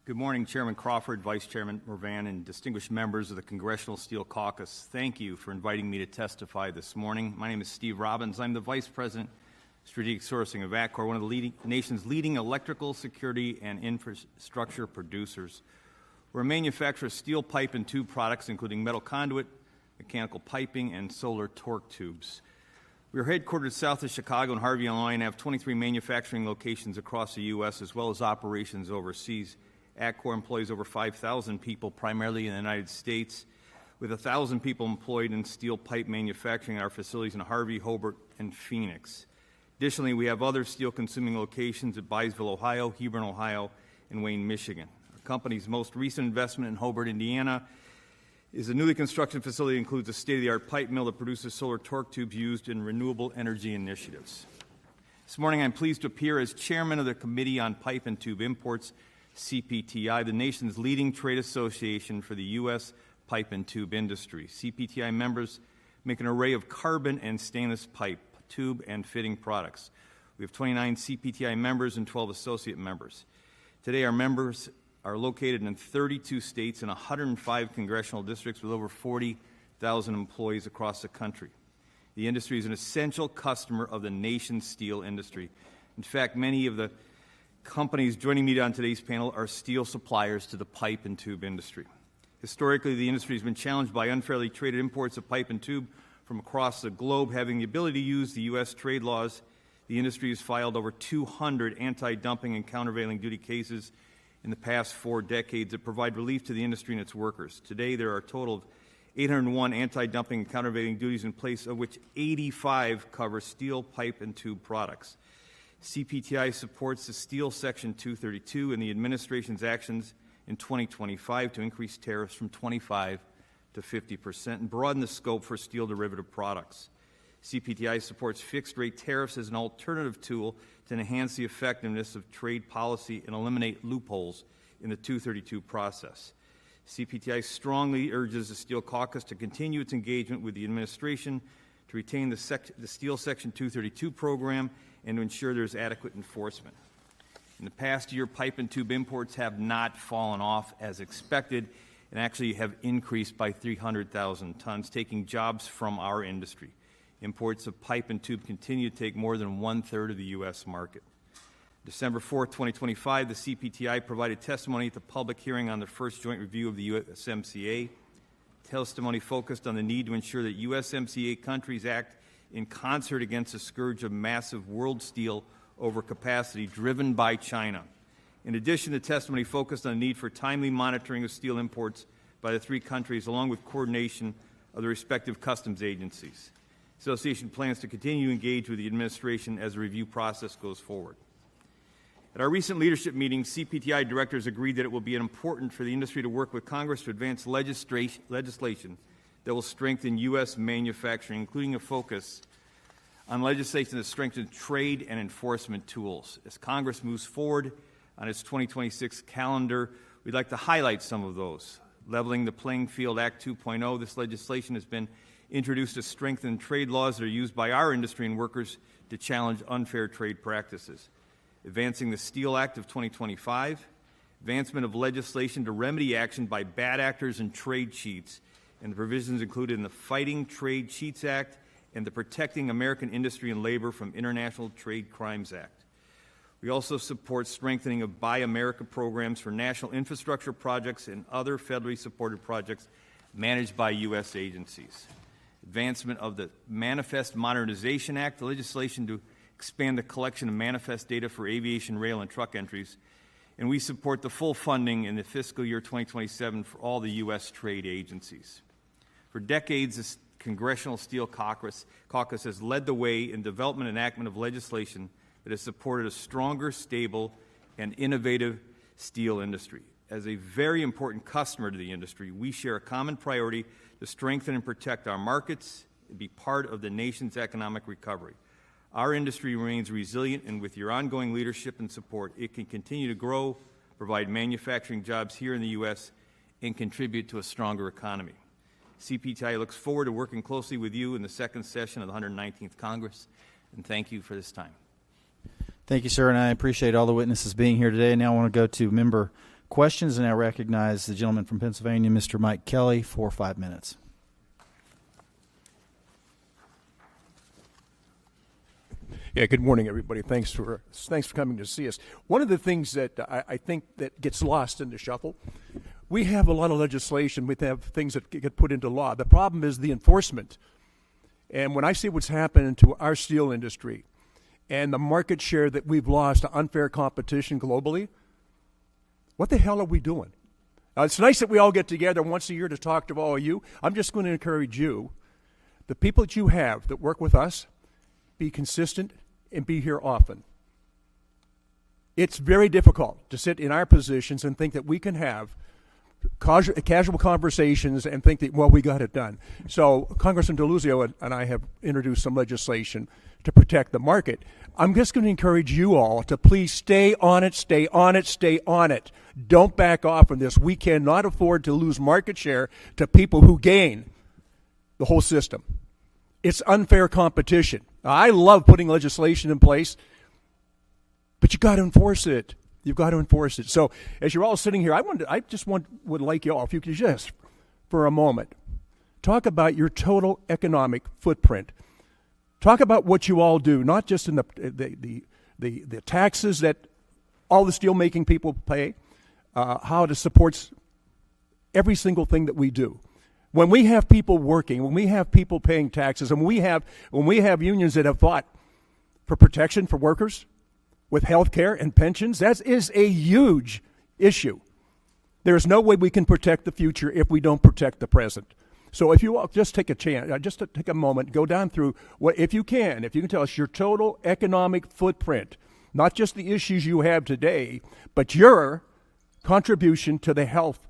Good morning, Chairman Crawford, Vice Chairman Mervan, and distinguished members of the Congressional Steel Caucus. Thank you for inviting me to testify this morning. My name is Steve Robbins. I'm the Vice President, Strategic Sourcing of ADCOR, one of the nation's leading electrical, security, and infrastructure producers. We're a manufacturer of steel pipe and tube products, including metal conduit, mechanical piping, and solar torque tubes. We are headquartered south of Chicago in Harvey, Illinois, and have 23 manufacturing locations across the U.S., as well as operations overseas. ADCOR employs over 5,000 people, primarily in the United States, with 1,000 people employed in steel pipe manufacturing at our facilities in Harvey, Hobart, and Phoenix. Additionally, we have other steel-consuming locations at Byesville, Ohio, Hebron, Ohio, and Wayne, Michigan. Our company's most recent investment in Hobart, Indiana, is a newly constructed facility that includes a state-of-the-art pipe mill that produces solar torque tubes used in renewable energy initiatives. This morning, I'm pleased to appear as chairman of the Committee on Pipe and Tube Imports, CPTI, the nation's leading trade association for the U.S. pipe and tube industry. CPTI members make an array of carbon and stainless pipe, tube, and fitting products. We have 29 CPTI members and 12 associate members. Today, our members are located in 32 states and 105 congressional districts with over 40,000 employees across the country. The industry is an essential customer of the nation's steel industry. In fact, many of the companies joining me on today's panel are steel suppliers to the pipe and tube industry. Historically, the industry has been challenged by unfairly traded imports of pipe and tube from across the globe. Having the ability to use the U.S. trade laws, the industry has filed over 200 anti-dumping and countervailing duty cases in the past 4 decades that provide relief to the industry and its workers. Today, there are a total of 801 anti-dumping and countervailing duties in place, of which 85 cover steel, pipe, and tube products. CPTI supports the Steel Section 232 and the administration's actions in 2025 to increase tariffs from 25% to 50% and broaden the scope for steel derivative products. CPTI supports fixed-rate tariffs as an alternative tool to enhance the effectiveness of trade policy and eliminate loopholes in the 232 process. CPTI strongly urges the Steel Caucus to continue its engagement with the administration to retain the Steel Section 232 program and to ensure there's adequate enforcement. In the past year, pipe and tube imports have not fallen off as expected and actually have increased by 300,000 tons, taking jobs from our industry. Imports of pipe and tube continue to take more than 1/3 of the U.S. market. December 4, 2025, the CPTI provided testimony at the public hearing on the first joint review of the USMCA. Testimony focused on the need to ensure that USMCA countries act in concert against the scourge of massive world steel overcapacity driven by China. In addition, the testimony focused on the need for timely monitoring of steel imports by the 3 countries, along with coordination of the respective customs agencies. The association plans to continue to engage with the administration as the review process goes forward. At our recent leadership meeting, CPTI directors agreed that it will be important for the industry to work with Congress to advance legislation that will strengthen U.S. manufacturing, including a focus on legislation that strengthens trade and enforcement tools. As Congress moves forward on its 2026 calendar, we'd like to highlight some of those. Leveling the Playing Field Act 2.0, this legislation has been introduced to strengthen trade laws that are used by our industry and workers to challenge unfair trade practices. Advancing the Steel Act of 2025, advancement of legislation to remedy action by bad actors and trade cheats, and the provisions included in the Fighting Trade Cheats Act and the Protecting American Industry and Labor from International Trade Crimes Act. We also support strengthening of Buy America programs for national infrastructure projects and other federally supported projects managed by U.S. agencies. Advancement of the Manifest Modernization Act, the legislation to expand the collection of manifest data for aviation, rail, and truck entries. And we support the full funding in the fiscal year 2027 for all the U.S. trade agencies. For decades, this Congressional Steel Caucus has led the way in development and enactment of legislation that has supported a stronger, stable, and innovative steel industry. As a very important customer to the industry, we share a common priority to strengthen and protect our markets and be part of the nation's economic recovery. Our industry remains resilient, and with your ongoing leadership and support, it can continue to grow, provide manufacturing jobs here in the U.S., and contribute to a stronger economy. CPTI looks forward to working closely with you in the second session of the 119th Congress, and thank you for this time. Thank you, sir, and I appreciate all the witnesses being here today. Now I want to go to member questions, and I recognize the gentleman from Pennsylvania, Mr. Mike Kelly, for 5 minutes. Yeah, good morning, everybody. Thanks for coming to see us. One of the things that I think that gets lost in the shuffle, we have a lot of legislation. We have things that get put into law. The problem is the enforcement. And when I see what's happened to our steel industry and the market share that we've lost to unfair competition globally, what the hell are we doing? It's nice that we all get together once a year to talk to all of you. I'm just going to encourage you, the people that you have that work with us, be consistent and be here often. It's very difficult to sit in our positions and think that we can have casual conversations and think that, well, we got it done. So Congressman DeLuzio and I have introduced some legislation to protect the market. I'm just going to encourage you all to please stay on it, stay on it, stay on it. Don't back off on this. We cannot afford to lose market share to people who gain the whole system. It's unfair competition. I love putting legislation in place, but you got to enforce it. You've got to enforce it. So as you're all sitting here, would like you all, if you could just, for a moment, talk about your total economic footprint. Talk about what you all do, not just in the taxes that all the steelmaking people pay, how it supports every single thing that we do. When we have people working, when we have people paying taxes, and when we have unions that have fought for protection for workers with health care and pensions, that is a huge issue. There is no way we can protect the future if we don't protect the present. So if you all just take a chance, just to take a moment, go down through what, if you can tell us your total economic footprint, not just the issues you have today, but your contribution to the health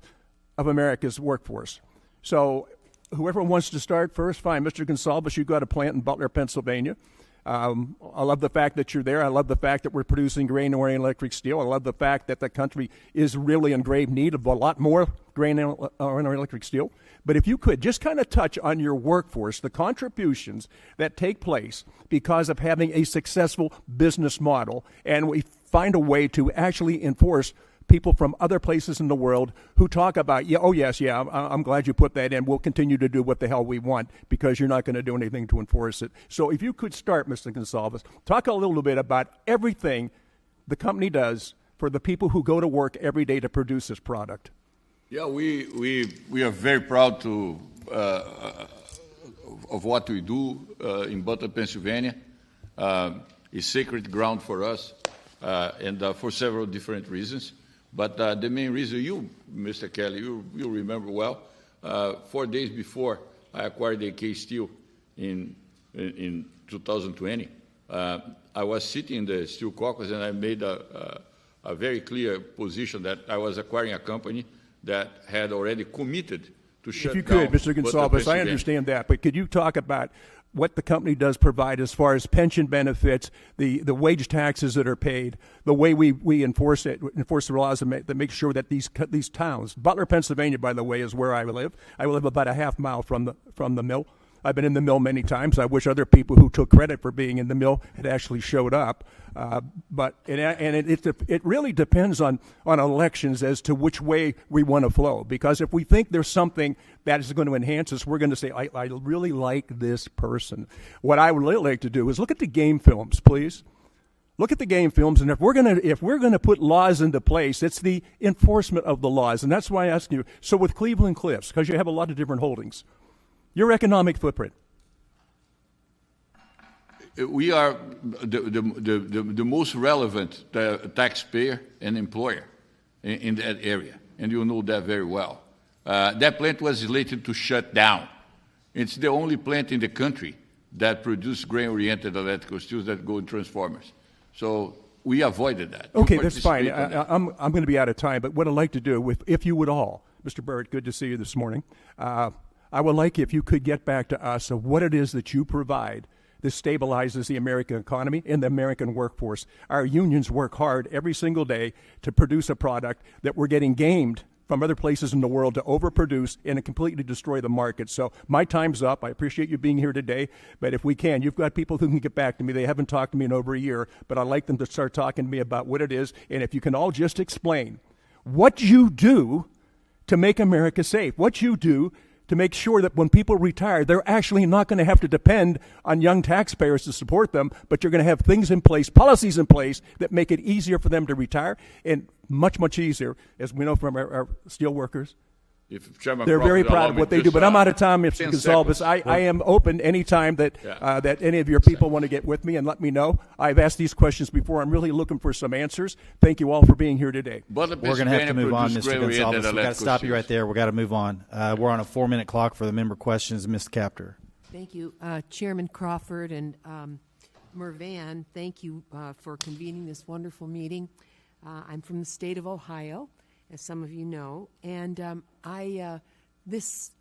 of America's workforce. So whoever wants to start first, fine. Mr. Gonsalves, you've got a plant in Butler, Pennsylvania. I love the fact that you're there. I love the fact that we're producing grain-oriented electric steel. I love the fact that the country is really in grave need of a lot more grain-oriented electric steel. But if you could just kind of touch on your workforce, the contributions that take place because of having a successful business model, and we find a way to actually enforce people from other places in the world who talk about, I'm glad you put that in. We'll continue to do what the hell we want because you're not going to do anything to enforce it. So if you could start, Mr. Gonsalves, talk a little bit about everything the company does for the people who go to work every day to produce this product. Yeah, we are very proud of what we do in Butler, Pennsylvania. It's sacred ground for us, and for several different reasons. But the main reason, you, Mr. Kelly, you remember well, 4 days before I acquired AK Steel in in 2020, I was sitting in the Steel Caucus, and I made a very clear position that I was acquiring a company that had already committed to shut down. If you could, Mr. Gonsalves, I understand that, but could you talk about what the company does provide as far as pension benefits, the wage taxes that are paid, the way we enforce the laws that make sure that these towns, Butler, Pennsylvania, by the way, is where I live. I live about a half mile from the mill. I've been in the mill many times. I wish other people who took credit for being in the mill had actually showed up. But it really depends on elections as to which way we want to flow. Because if we think there's something that is going to enhance us, we're going to say, I really like this person. What I would really like to do is look at the game films, please. Look at the game films, and if we're gonna put laws into place, it's the enforcement of the laws, and that's why I ask you. So with Cleveland Cliffs, because you have a lot of different holdings, your economic footprint. We are the most relevant taxpayer and employer in that area, and you know that very well. That plant was slated to shut down. It's the only plant in the country that produces grain-oriented electrical steels that go in transformers. So we avoided that. Okay, that's fine. I'm going to be out of time, but what I'd like to do, if you would all, Mr. Barrett, good to see you this morning. I would like if you could get back to us of what it is that you provide that stabilizes the American economy and the American workforce. Our unions work hard every single day to produce a product that we're getting gamed from other places in the world to overproduce and to completely destroy the market. So my time's up. I appreciate you being here today, but if we can, you've got people who can get back to me. They haven't talked to me in over a year, but I'd like them to start talking to me about what it is, and if you can all just explain what you do to make America safe, what you do to make sure that when people retire, they're actually not going to have to depend on young taxpayers to support them, but you're going to have things in place, policies in place that make it easier for them to retire, and much, much easier, as we know from our steel workers. They're very proud of what they do, but I'm out of time, Mr. Gonsalves. I am open any time that any of your people want to get with me and let me know. I've asked these questions before. I'm really looking for some answers. Thank you all for being here today. We're going to have to move on, Mr. Gonsalves. We've got to stop you right there. We've got to move on. We're on a 4-minute clock for the member questions. Ms. Capter. Thank you. Chairman Crawford and Mervan, thank you for convening this wonderful meeting. I'm from the state of Ohio, as some of you know, and last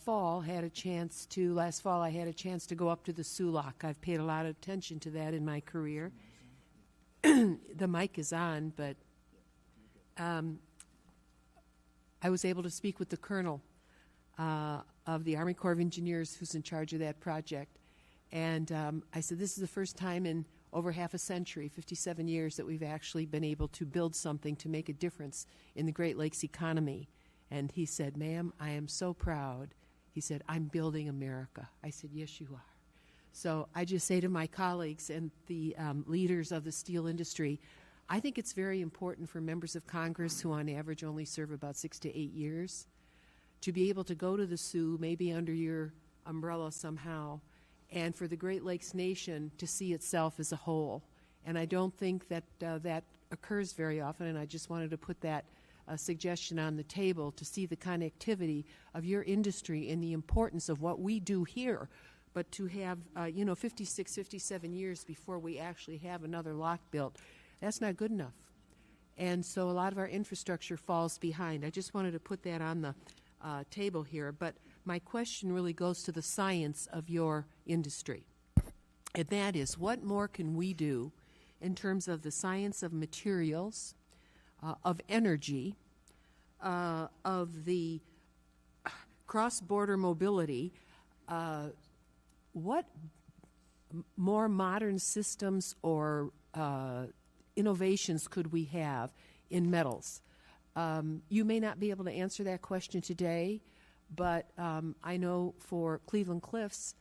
fall I had a chance to go up to the Sulak. I've paid a lot of attention to that in my career. The mic is on, but I was able to speak with the colonel of the Army Corps of Engineers who's in charge of that project, and I said, this is the first time in over half a century, 57 years, that we've actually been able to build something to make a difference in the Great Lakes economy. And he said, ma'am, I am so proud. He said, I'm building America. I said, yes, you are. So I just say to my colleagues and the leaders of the steel industry, I think it's very important for members of Congress who on average only serve about 6 to 8 years to be able to go to the Sioux, maybe under your umbrella somehow, and for the Great Lakes nation to see itself as a whole. And I don't think that that occurs very often, and I just wanted to put that suggestion on the table to see the connectivity of your industry and the importance of what we do here, but to have, 56, 57 years before we actually have another lock built, that's not good enough. And so a lot of our infrastructure falls behind. I just wanted to put that on the table here, but my question really goes to the science of your industry, and that is, what more can we do in terms of the science of materials, of energy, of the cross-border mobility? What more modern systems or innovations could we have in metals? You may not be able to answer that question today, but I know for Cleveland Cliffs,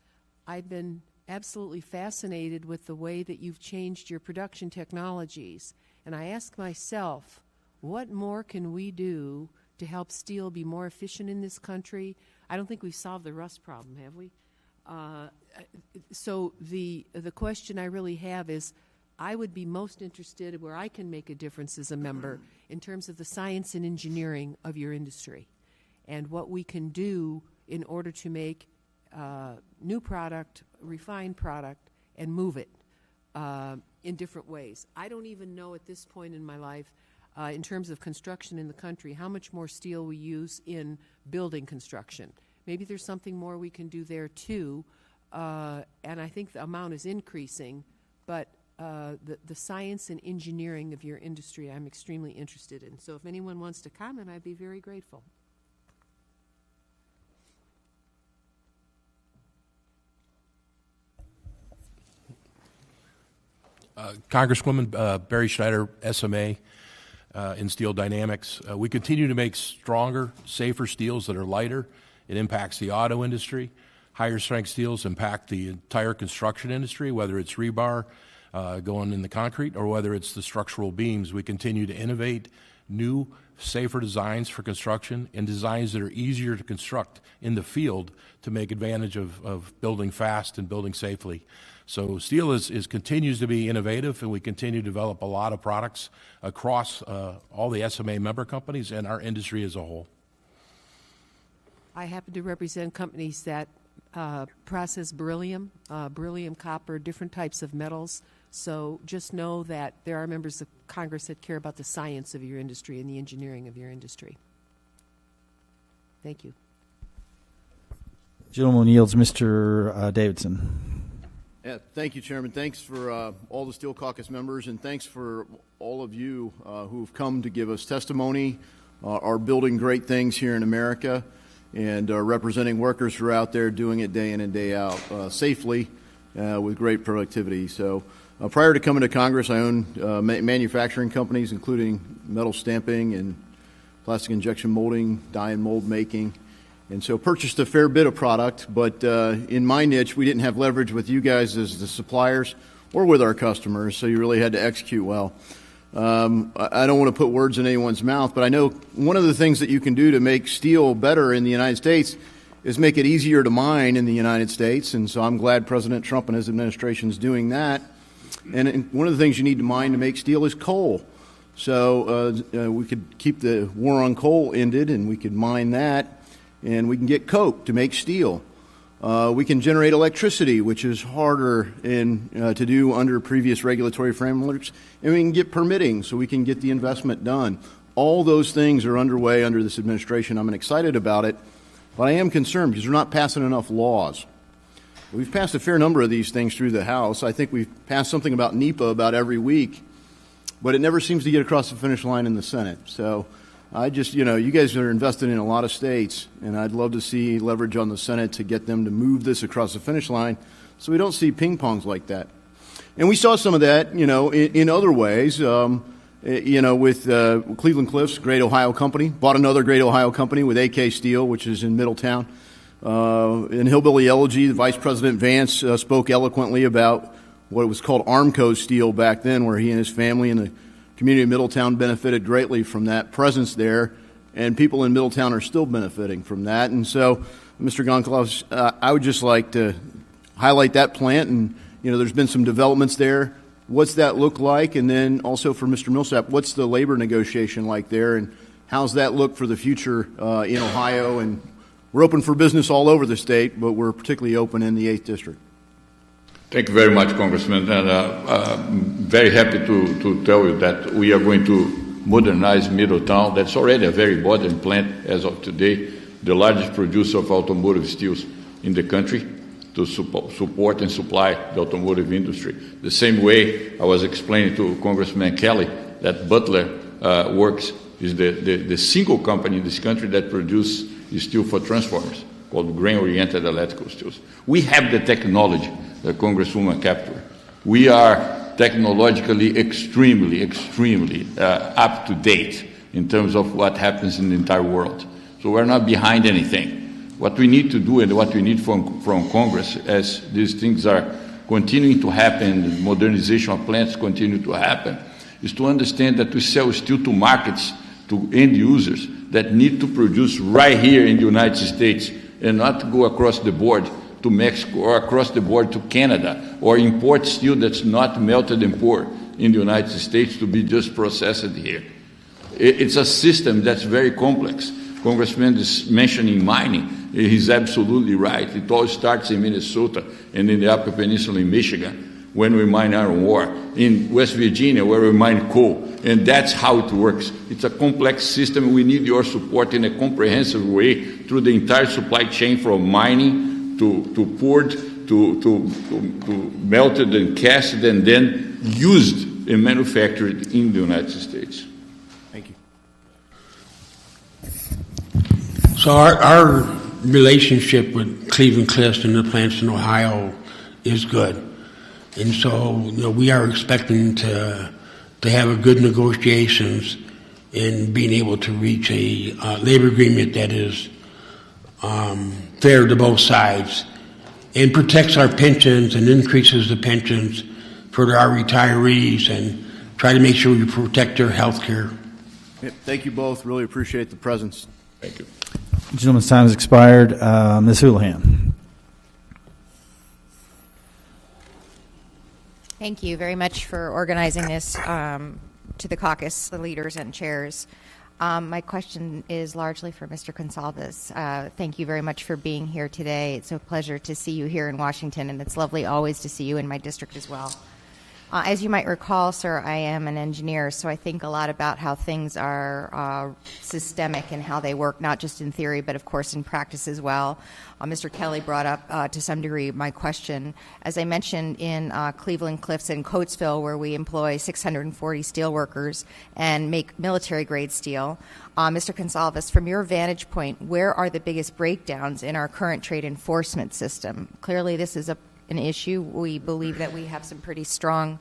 I've been absolutely fascinated with the way that you've changed your production technologies. And I ask myself, what more can we do to help steel be more efficient in this country? I don't think we've solved the rust problem, have we? So the question I really have is, I would be most interested where I can make a difference as a member in terms of the science and engineering of your industry and what we can do in order to make new product, refined product, and move it in different ways. I don't even know at this point in my life, in terms of construction in the country, how much more steel we use in building construction. Maybe there's something more we can do there too, and I think the amount is increasing, but the science and engineering of your industry I'm extremely interested in. So if anyone wants to comment, I'd be very grateful. Congresswoman Barry Schneider, SMA, in Steel Dynamics. We continue to make stronger, safer steels that are lighter. It impacts the auto industry. Higher strength steels impact the entire construction industry, whether it's rebar going in the concrete or whether it's the structural beams. We continue to innovate new, safer designs for construction and designs that are easier to construct in the field to make advantage of building fast and building safely. So steel continues to be innovative, and we continue to develop a lot of products across all the SMA member companies and our industry as a whole. I happen to represent companies that process beryllium, copper, different types of metals. So just know that there are members of Congress that care about the science of your industry and the engineering of your industry. Thank you. Gentleman yields. Mr. Davidson. Yeah, thank you, Chairman. Thanks for all the Steel Caucus members, and thanks for all of you who've come to give us testimony, are building great things here in America, and are representing workers who are out there doing it day in and day out safely with great productivity. So prior to coming to Congress, I owned manufacturing companies, including metal stamping and plastic injection molding, die and mold making. And so purchased a fair bit of product, but in my niche, we didn't have leverage with you guys as the suppliers or with our customers, so you really had to execute well. I don't want to put words in anyone's mouth, but I know one of the things that you can do to make steel better in the United States is make it easier to mine in the United States, and so I'm glad President Trump and his administration is doing that. And one of the things you need to mine to make steel is coal. So we could keep the war on coal ended, and we could mine that. And we can get coke to make steel. We can generate electricity, which is harder to do under previous regulatory frameworks. And we can get permitting so we can get the investment done. All those things are underway under this administration. I'm excited about it, but I am concerned because we're not passing enough laws. We've passed a fair number of these things through the House. I think we've passed something about NEPA about every week, but it never seems to get across the finish line in the Senate. So I just, you guys are invested in a lot of states, and I'd love to see leverage on the Senate to get them to move this across the finish line so we don't see ping-pongs like that. And we saw some of that, in other ways, with Cleveland Cliffs, great Ohio company, bought another great Ohio company with AK Steel, which is in Middletown. In Hillbilly Elegy, the Vice President Vance spoke eloquently about what was called Armco Steel back then, where he and his family and the community of Middletown benefited greatly from that presence there, and people in Middletown are still benefiting from that. And so, Mr. Gonçalves, I would just like to highlight that plant, and there's been some developments there. What's that look like? And then also for Mr. Millsap, what's the labor negotiation like there, and how's that look for the future in Ohio? And we're open for business all over the state, but we're particularly open in the 8th District. Thank you very much, Congressman, and I'm very happy to tell you that we are going to modernize Middletown. That's already a very modern plant as of today, the largest producer of automotive steels in the country to support and supply the automotive industry. The same way I was explaining to Congressman Kelly that Butler Works is the single company in this country that produces steel for transformers, called grain-oriented electrical steels. We have the technology, Congresswoman Captor. We are technologically extremely up to date in terms of what happens in the entire world. So we're not behind anything. What we need to do and what we need from Congress, as these things are continuing to happen, modernization of plants continue to happen, is to understand that we sell steel to markets, to end users that need to produce right here in the United States and not go across the board to Mexico or across the board to Canada or import steel that's not melted and poured in the United States to be just processed here. It's a system that's very complex. Congressman is mentioning mining. He's absolutely right. It all starts in Minnesota and in the Upper Peninsula in Michigan when we mine iron ore, in West Virginia where we mine coal, and that's how it works. It's a complex system. We need your support in a comprehensive way through the entire supply chain, from mining to poured to melted and cast and then used and manufactured in the United States. Thank you. So our relationship with Cleveland-Cliffs and the plants in Ohio is good. And so we are expecting to have a good negotiations in being able to reach a labor agreement that is fair to both sides and protects our pensions and increases the pensions for our retirees and try to make sure we protect their health care. Thank you both. Really appreciate the presence. Thank you. Gentleman's time has expired. Ms. Houlihan. Thank you very much for organizing this to the caucus, the leaders and chairs. My question is largely for Mr. Gonsalves. Thank you very much for being here today. It's a pleasure to see you here in Washington, and it's lovely always to see you in my district as well. As you might recall, sir, I am an engineer, so I think a lot about how things are systemic and how they work, not just in theory, but of course in practice as well. Mr. Kelly brought up to some degree my question. As I mentioned, in Cleveland-Cliffs and Coatesville, where we employ 640 steel workers and make military-grade steel, Mr. Gonsalves, from your vantage point, where are the biggest breakdowns in our current trade enforcement system? Clearly, this is an issue. We believe that we have some pretty strong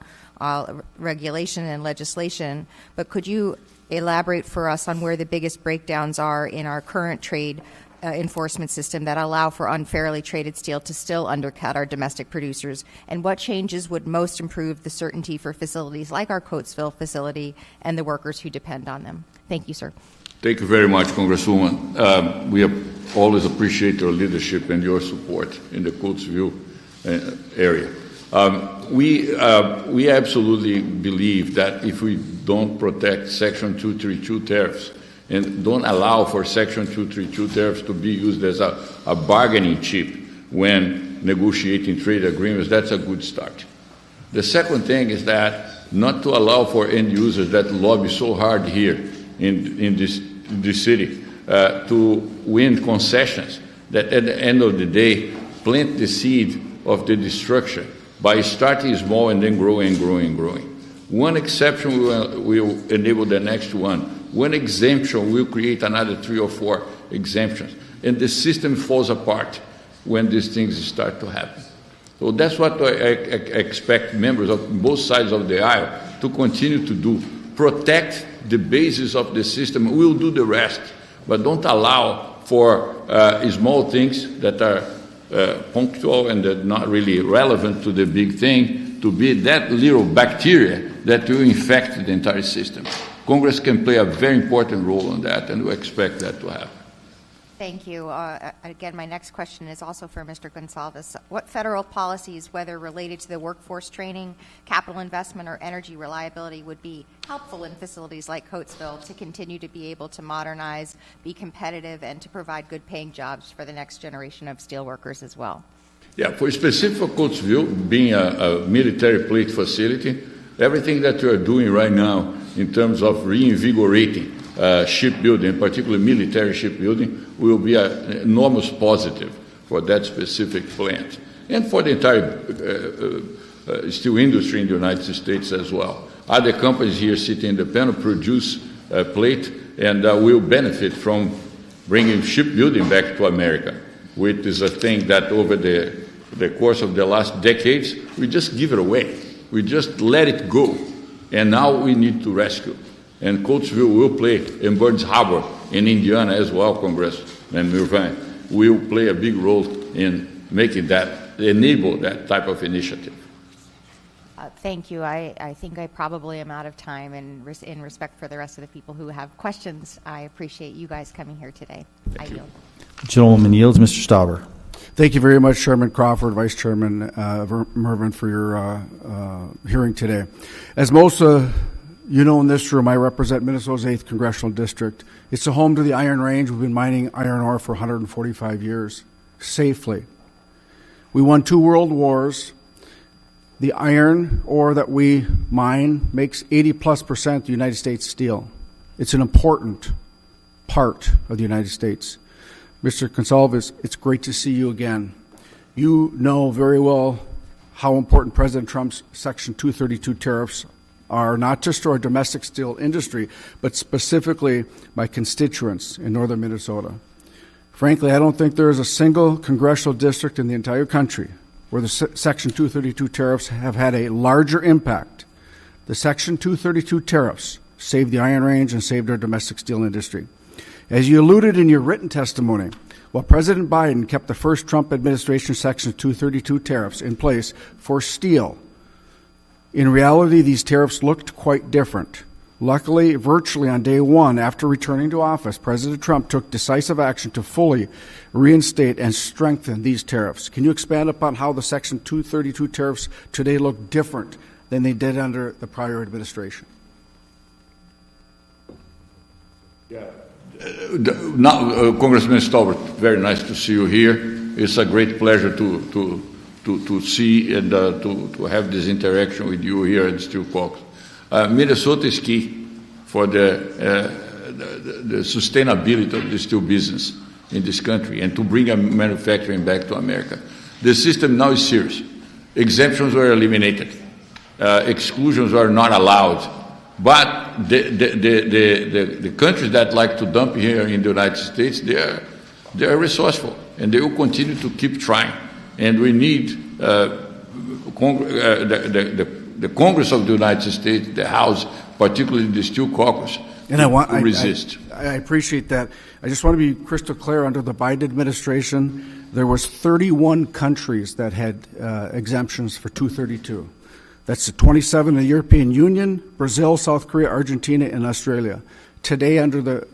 regulation and legislation, but could you elaborate for us on where the biggest breakdowns are in our current trade enforcement system that allow for unfairly traded steel to still undercut our domestic producers, and what changes would most improve the certainty for facilities like our Coatesville facility and the workers who depend on them? Thank you, sir. Thank you very much, Congresswoman. We always appreciate your leadership and your support in the Coatesville area. We absolutely believe that if we don't protect Section 232 tariffs and don't allow for Section 232 tariffs to be used as a bargaining chip when negotiating trade agreements, that's a good start. The second thing is that not to allow for end users that lobby so hard here in this city to win concessions that at the end of the day plant the seed of the destruction by starting small and then growing and growing and growing. One exception will enable the next one. One exemption will create another 3 or 4 exemptions. And the system falls apart when these things start to happen. So that's what I expect members of both sides of the aisle to continue to do. Protect the basis of the system. We'll do the rest. But don't allow for small things that are punctual and not really relevant to the big thing to be that little bacteria that will infect the entire system. Congress can play a very important role on that, and we expect that to happen. Thank you. Again, my next question is also for Mr. Gonsalves. What federal policies, whether related to the workforce training, capital investment, or energy reliability, would be helpful in facilities like Coatesville to continue to be able to modernize, be competitive, and to provide good-paying jobs for the next generation of steel workers as well? Yeah, for specific for Coatesville, being a military plate facility, everything that we are doing right now in terms of reinvigorating shipbuilding, particularly military shipbuilding, will be an enormous positive for that specific plant and for the entire steel industry in the United States as well. Other companies here sitting in the panel produce plate and will benefit from bringing shipbuilding back to America, which is a thing that over the course of the last decades, we just give it away. We just let it go, and now we need to rescue. And Coatesville will play, and Burns Harbor in Indiana as well, Congressman Mervyn, will play a big role in making that, enable that type of initiative. Thank you. I think I probably am out of time, and in respect for the rest of the people who have questions, I appreciate you guys coming here today. I yield. Gentleman yields. Mr. Stauber. Thank you very much, Chairman Crawford, Vice Chairman Mervyn, for your hearing today. As most You know, in this room, I represent Minnesota's 8th Congressional District. It's the home to the Iron Range. We've been mining iron ore for 145 years, safely. We won 2 world wars. The iron ore that we mine makes 80+% of the United States steel. It's an important part of the United States. Mr. Gonsalves, it's great to see you again. You know very well how important President Trump's Section 232 tariffs are, not just to our domestic steel industry, but specifically my constituents in northern Minnesota. Frankly, I don't think there is a single congressional district in the entire country where the Section 232 tariffs have had a larger impact. The Section 232 tariffs saved the Iron Range and saved our domestic steel industry. As you alluded in your written testimony, while President Biden kept the first Trump administration Section 232 tariffs in place for steel, in reality, these tariffs looked quite different. Luckily, virtually on day one after returning to office, President Trump took decisive action to fully reinstate and strengthen these tariffs. Can you expand upon how the Section 232 tariffs today look different than they did under the prior administration? Yeah. Congressman Stolbert, very nice to see you here. It's a great pleasure to see and to have this interaction with you here at Steel Caucus. Minnesota is key for the sustainability of the steel business in this country and to bring manufacturing back to America. The system now is serious. Exemptions were eliminated. Exclusions were not allowed. But the countries that like to dump here in the United States, they are resourceful, and they will continue to keep trying. And we need the Congress of the United States, the House, particularly the Steel Caucus, to resist. I appreciate that. I just want to be crystal clear. Under the Biden administration, there was 31 countries that had exemptions for 232. That's the 27 in the European Union, Brazil, South Korea, Argentina, and Australia. Today, under the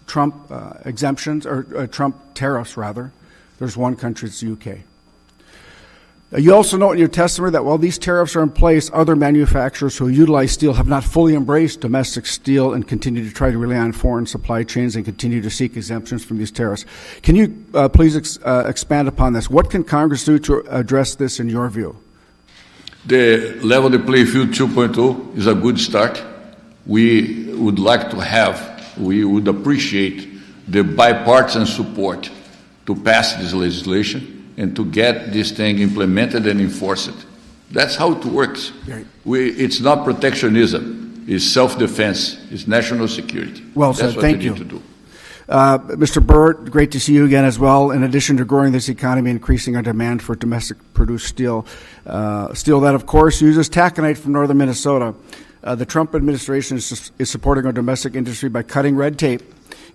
Trump exemptions, or Trump tariffs, rather, there's one country, it's the UK. You also note in your testimony that while these tariffs are in place, other manufacturers who utilize steel have not fully embraced domestic steel and continue to try to rely on foreign supply chains and continue to seek exemptions from these tariffs. Can you please expand upon this? What can Congress do to address this in your view? The level the playing field 2.0 is a good start. We would appreciate the bipartisan support to pass this legislation and to get this thing implemented and enforced. That's how it works. Right. It's not protectionism. It's self-defense. It's national security. Well said. Thank you. That's what we need to do. Mr. Burt, great to see you again as well. In addition to growing this economy, increasing our demand for domestic produced steel, steel that, of course, uses taconite from northern Minnesota. The Trump administration is supporting our domestic industry by cutting red tape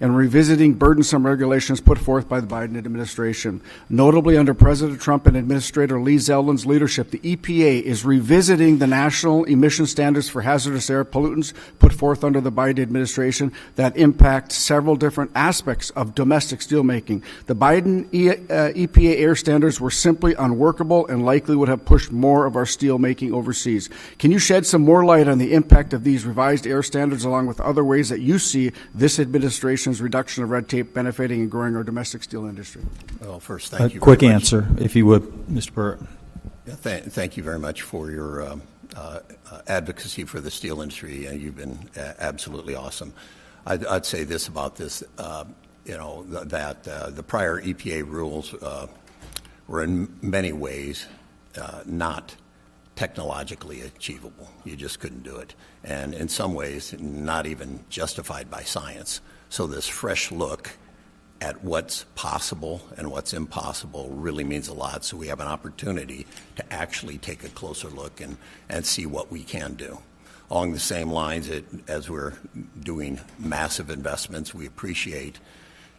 and revisiting burdensome regulations put forth by the Biden administration. Notably, under President Trump and Administrator Lee Zeldin's leadership, the EPA is revisiting the national emission standards for hazardous air pollutants put forth under the Biden administration that impact several different aspects of domestic steelmaking. The Biden EPA air standards were simply unworkable and likely would have pushed more of our steelmaking overseas. Can you shed some more light on the impact of these revised air standards along with other ways that you see this administration reduction of red tape benefiting and growing our domestic steel industry? Well, first, thank you. Quick answer, if you would, Mr. Burt. Yeah, thank you very much for your advocacy for the steel industry. You've been absolutely awesome. I'd say this about this, that the prior EPA rules were in many ways not technologically achievable. You just couldn't do it. And in some ways, not even justified by science. So this fresh look at what's possible and what's impossible really means a lot. So we have an opportunity to actually take a closer look and see what we can do. Along the same lines, as we're doing massive investments, we appreciate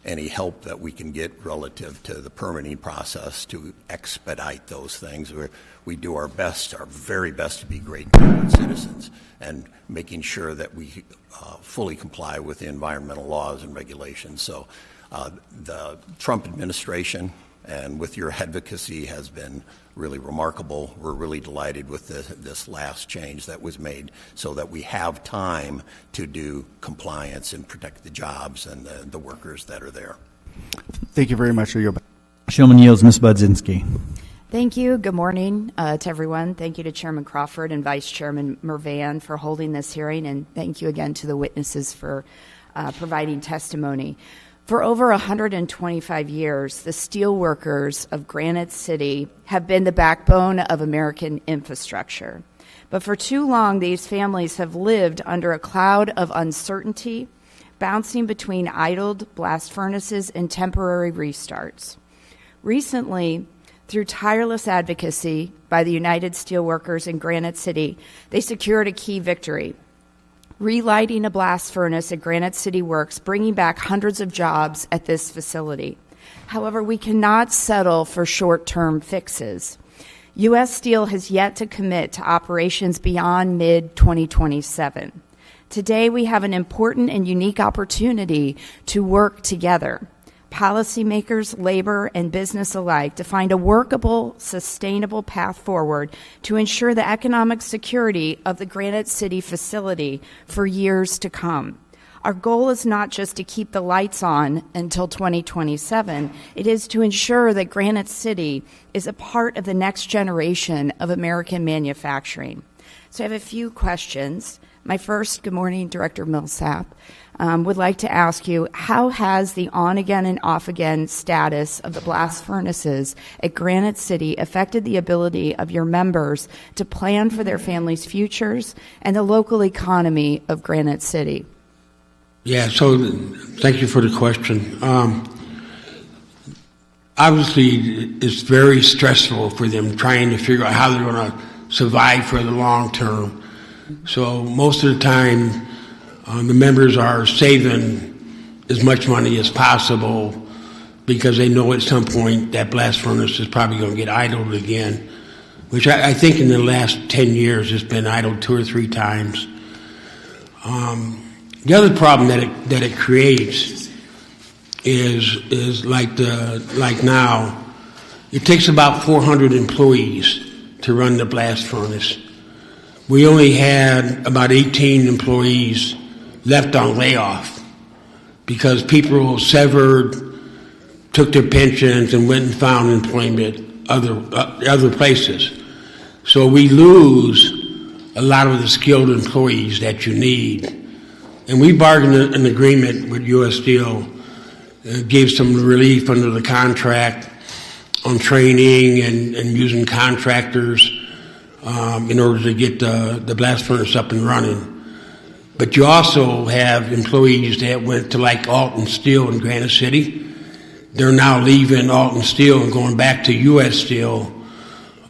any help that we can get relative to the permitting process to expedite those things. We do our best, our very best, to be great citizens and making sure that we fully comply with the environmental laws and regulations. So the Trump administration and with your advocacy has been really remarkable. We're really delighted with this last change that was made so that we have time to do compliance and protect the jobs and the workers that are there. Thank you very much. Shillman yields. Ms. Budzinski. Thank you. Good morning to everyone. Thank you to Chairman Crawford and Vice Chairman Mervan for holding this hearing, and thank you again to the witnesses for providing testimony. For over 125 years, the steelworkers of Granite City have been the backbone of American infrastructure. But for too long, these families have lived under a cloud of uncertainty, bouncing between idled blast furnaces and temporary restarts. Recently, through tireless advocacy by the United Steelworkers in Granite City, they secured a key victory: relighting a blast furnace at Granite City Works, bringing back hundreds of jobs at this facility. However, we cannot settle for short-term fixes. U.S. Steel has yet to commit to operations beyond mid-2027. Today, we have an important and unique opportunity to work together, policymakers, labor, and business alike, to find a workable, sustainable path forward to ensure the economic security of the Granite City facility for years to come. Our goal is not just to keep the lights on until 2027. It is to ensure that Granite City is a part of the next generation of American manufacturing. So I have a few questions. My first, good morning, Director Millsap. Would like to ask you, how has the on-again and off-again status of the blast furnaces at Granite City affected the ability of your members to plan for their families' futures and the local economy of Granite City? Yeah, so thank you for the question. Obviously, it's very stressful for them trying to figure out how they're going to survive for the long term. So most of the time, the members are saving as much money as possible because they know at some point that blast furnace is probably going to get idled again, which I think in the last 10 years it's been idled 2 or 3 times. The other problem that it creates is like now, it takes about 400 employees to run the blast furnace. We only had about 18 employees left on layoff because people severed, took their pensions, and went and found employment other places. So we lose a lot of the skilled employees that you need. And we bargained an agreement with U.S. Steel, gave some relief under the contract on training and using contractors in order to get the blast furnace up and running. But you also have employees that went to like Alton Steel in Granite City. They're now leaving Alton Steel and going back to U.S. Steel.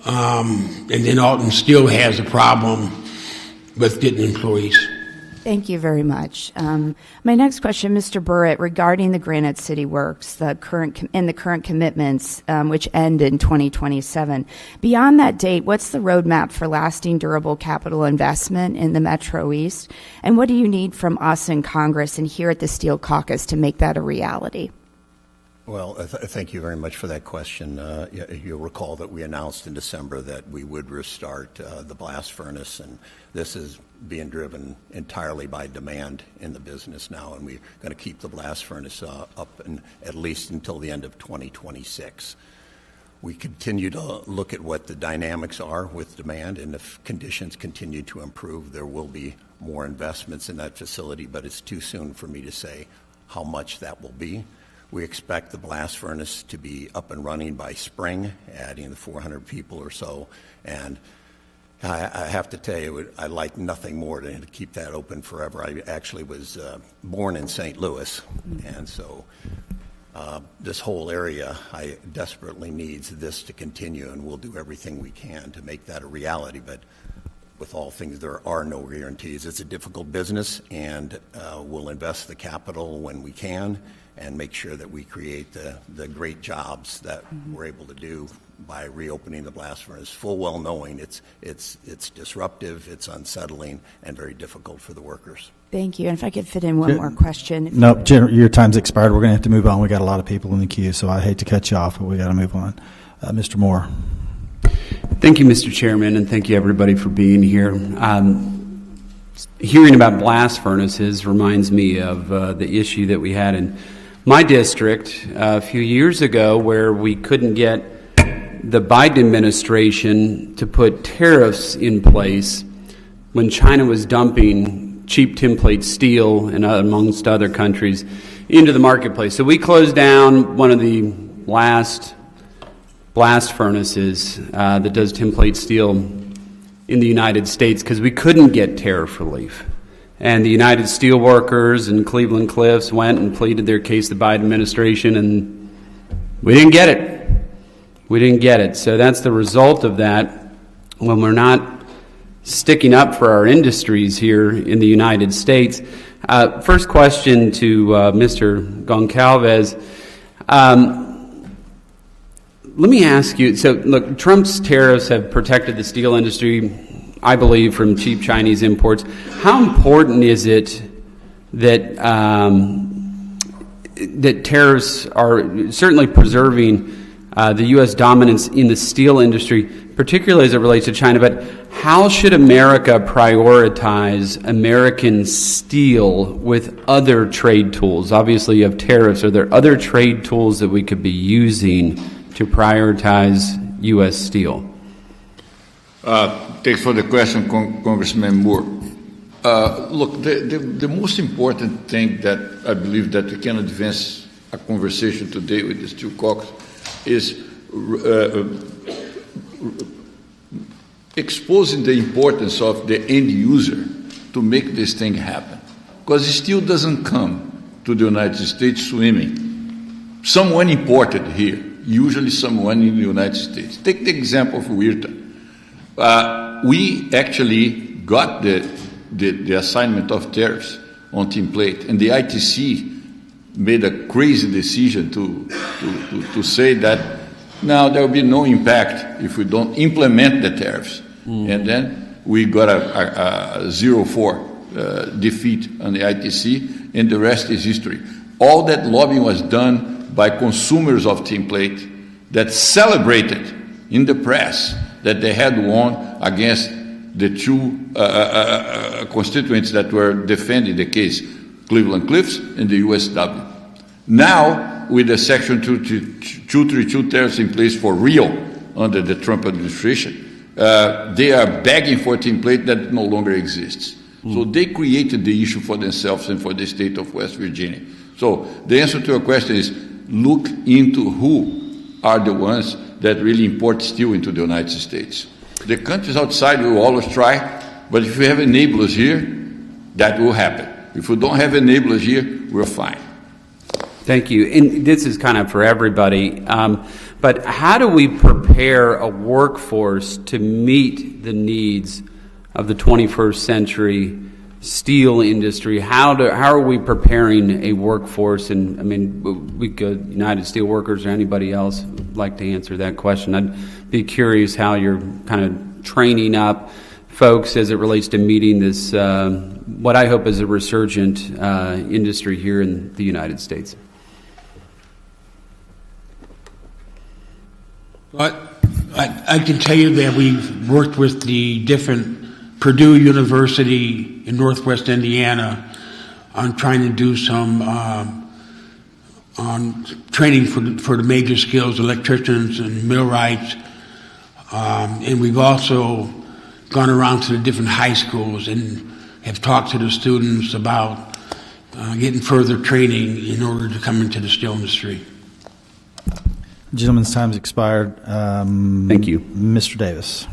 And then Alton Steel has a problem with getting employees. Thank you very much. My next question, Mr. Burritt, regarding the Granite City Works, the current commitments, which end in 2027. Beyond that date, what's the roadmap for lasting, durable capital investment in the Metro East? And what do you need from us in Congress and here at the Steel Caucus to make that a reality? Well, thank you very much for that question. You'll recall that we announced in December that we would restart the blast furnace, and this is being driven entirely by demand in the business now, and we're going to keep the blast furnace up at least until the end of 2026. We continue to look at what the dynamics are with demand, and if conditions continue to improve, there will be more investments in that facility, but it's too soon for me to say how much that will be. We expect the blast furnace to be up and running by spring, adding the 400 people or so. And I have to tell you, I'd like nothing more to keep that open forever. I actually was born in St. Louis, and so this whole area desperately needs this to continue, and we'll do everything we can to make that a reality. But with all things, there are no guarantees. It's a difficult business, and we'll invest the capital when we can and make sure that we create the great jobs that we're able to do by reopening the blast furnace, full well knowing it's disruptive, it's unsettling, and very difficult for the workers. Thank you. And if I could fit in one more question. No, your time's expired. We're going to have to move on. We got a lot of people in the queue, so I hate to cut you off, but we got to move on. Mr. Moore. Thank you, Mr. Chairman, and thank you, everybody, for being here. Hearing about blast furnaces reminds me of the issue that we had in my district a few years ago, where we couldn't get the Biden administration to put tariffs in place when China was dumping cheap tinplate steel and amongst other countries into the marketplace. So we closed down one of the last blast furnaces that does tinplate steel in the United States because we couldn't get tariff relief. And the United Steelworkers and Cleveland Cliffs went and pleaded their case to the Biden administration, and we didn't get it. We didn't get it. So that's the result of that. When we're not sticking up for our industries here in the United States. First question to Mr. Goncalves. Let me ask you, so look, Trump's tariffs have protected the steel industry, I believe, from cheap Chinese imports. How important is it that that tariffs are certainly preserving the U.S. dominance in the steel industry, particularly as it relates to China, but how should America prioritize American steel with other trade tools? Obviously, you have tariffs. Are there other trade tools that we could be using to prioritize U.S. steel? Thanks for the question, Congressman Moore. Look, the most important thing that I believe that we can advance a conversation today with the Steel Caucus is exposing the importance of the end user to make this thing happen. Because steel doesn't come to the United States swimming. Someone imported here, usually someone in the United States. Take the example of Weirton. We actually got the assignment of tariffs on tin plate, and the ITC made a crazy decision to say that now there will be no impact if we don't implement the tariffs. And then we got a 0-4 defeat on the ITC, and the rest is history. All that lobbying was done by consumers of tin plate that celebrated in the press that they had won against the two constituents that were defending the case, Cleveland Cliffs and the USW. Now, with the Section 232 tariffs in place for real under the Trump administration, they are begging for tin plate that no longer exists. So they created the issue for themselves and for the state of West Virginia. So the answer to your question is look into who are the ones that really import steel into the United States. The countries outside will always try, but if we have enablers here, that will happen. If we don't have enablers here, we're fine. Thank you. And this is kind of for everybody, but how do we prepare a workforce to meet the needs of the 21st century steel industry? How are we preparing a workforce? And I mean, we could, United Steelworkers or anybody else would like to answer that question. I'd be curious how you're kind of training up folks as it relates to meeting this, what I hope is a resurgent industry here in the United States. I can tell you that we've worked with the different Purdue University in Northwest Indiana on trying to do some on training for the major skills, electricians and millwrights, and we've also gone around to the different high schools and have talked to the students about getting further training in order to come into the steel industry. Gentleman's time's expired. Thank you. Mr. Davis.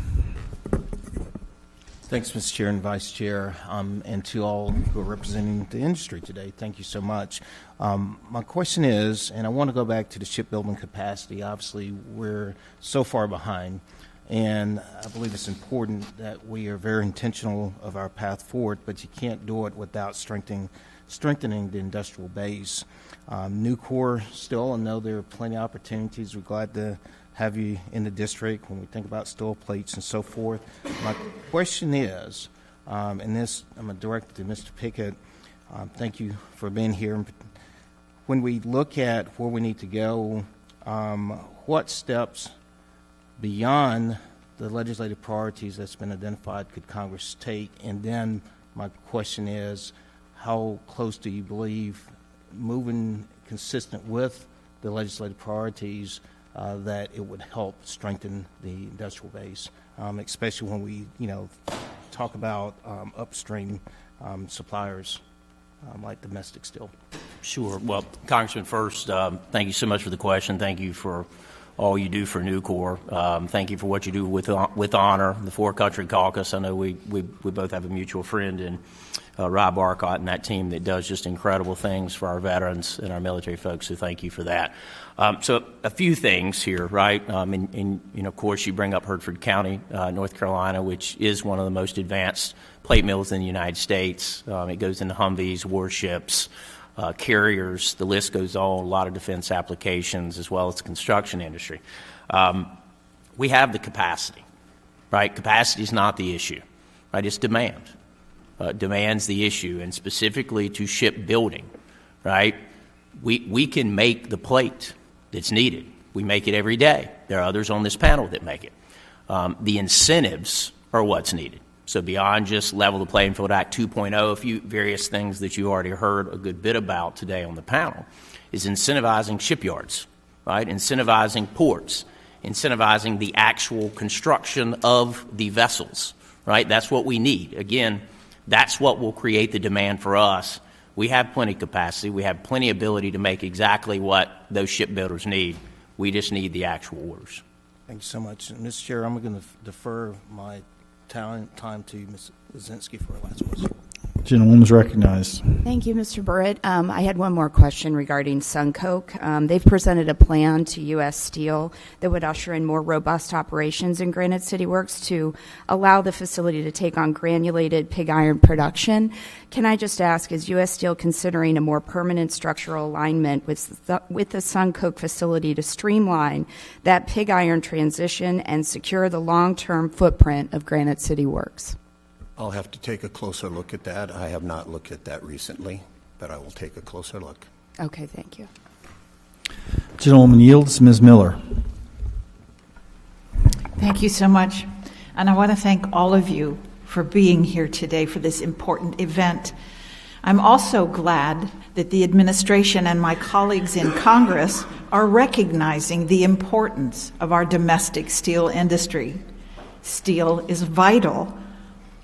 Thanks, Mr. Chair and Vice Chair, and to all who are representing the industry today. Thank you so much. My question is, and I want to go back to the shipbuilding capacity. Obviously, we're so far behind, And I believe it's important that we are very intentional of our path forward, but you can't do it without strengthening the industrial base. Nucor still, I know there are plenty of opportunities. We're glad to have you in the district when we think about steel plates and so forth. My question is, and this I'm going to direct to Mr. Pickett, thank you for being here. When we look at where we need to go, what steps beyond the legislative priorities that's been identified could Congress take? And then my question is, how close do you believe, moving consistent with the legislative priorities, that it would help strengthen the industrial base, especially when we, talk about upstream suppliers like domestic steel? Sure. Well, Congressman, first, thank you so much for the question. Thank you for all you do for Nucor. Thank you for what you do with honor, the Four Country Caucus. I know we both have a mutual friend in Rob Arcott and that team that does just incredible things for our veterans and our military folks, so thank you for that. So a few things here, right? And of course, you bring up Hertford County, North Carolina, which is one of the most advanced plate mills in the United States. It goes into Humvees, warships, carriers, the list goes on, a lot of defense applications, as well as the construction industry. We have the capacity, right? Capacity is not the issue, right? It's demand. Demand's the issue, and specifically to shipbuilding, right? We can make the plate that's needed. We make it every day. There are others on this panel that make it. The incentives are what's needed. So beyond just Level the Playing Field Act 2.0, a few various things that you already heard a good bit about today on the panel, is incentivizing shipyards, right? Incentivizing ports, incentivizing the actual construction of the vessels, right? That's what we need. Again, that's what will create the demand for us. We have plenty of capacity. We have plenty of ability to make exactly what those shipbuilders need. We just need the actual orders. Thank you so much. Mr. Chair, I'm going to defer my time to Ms. Lozinski for her last question. Gentlewoman's recognized. Thank you, Mr. Burritt. I had one more question regarding SunCoke. They've presented a plan to U.S. Steel that would usher in more robust operations in Granite City Works to allow the facility to take on granulated pig iron production. Can I just ask, is U.S. Steel considering a more permanent structural alignment with the SunCoke facility to streamline that pig iron transition and secure the long-term footprint of Granite City Works? I'll have to take a closer look at that. I have not looked at that recently, but I will take a closer look. Okay, thank you. Gentlewoman yields. Ms. Miller. Thank you so much. And I want to thank all of you for being here today for this important event. I'm also glad that the administration and my colleagues in Congress are recognizing the importance of our domestic steel industry. Steel is vital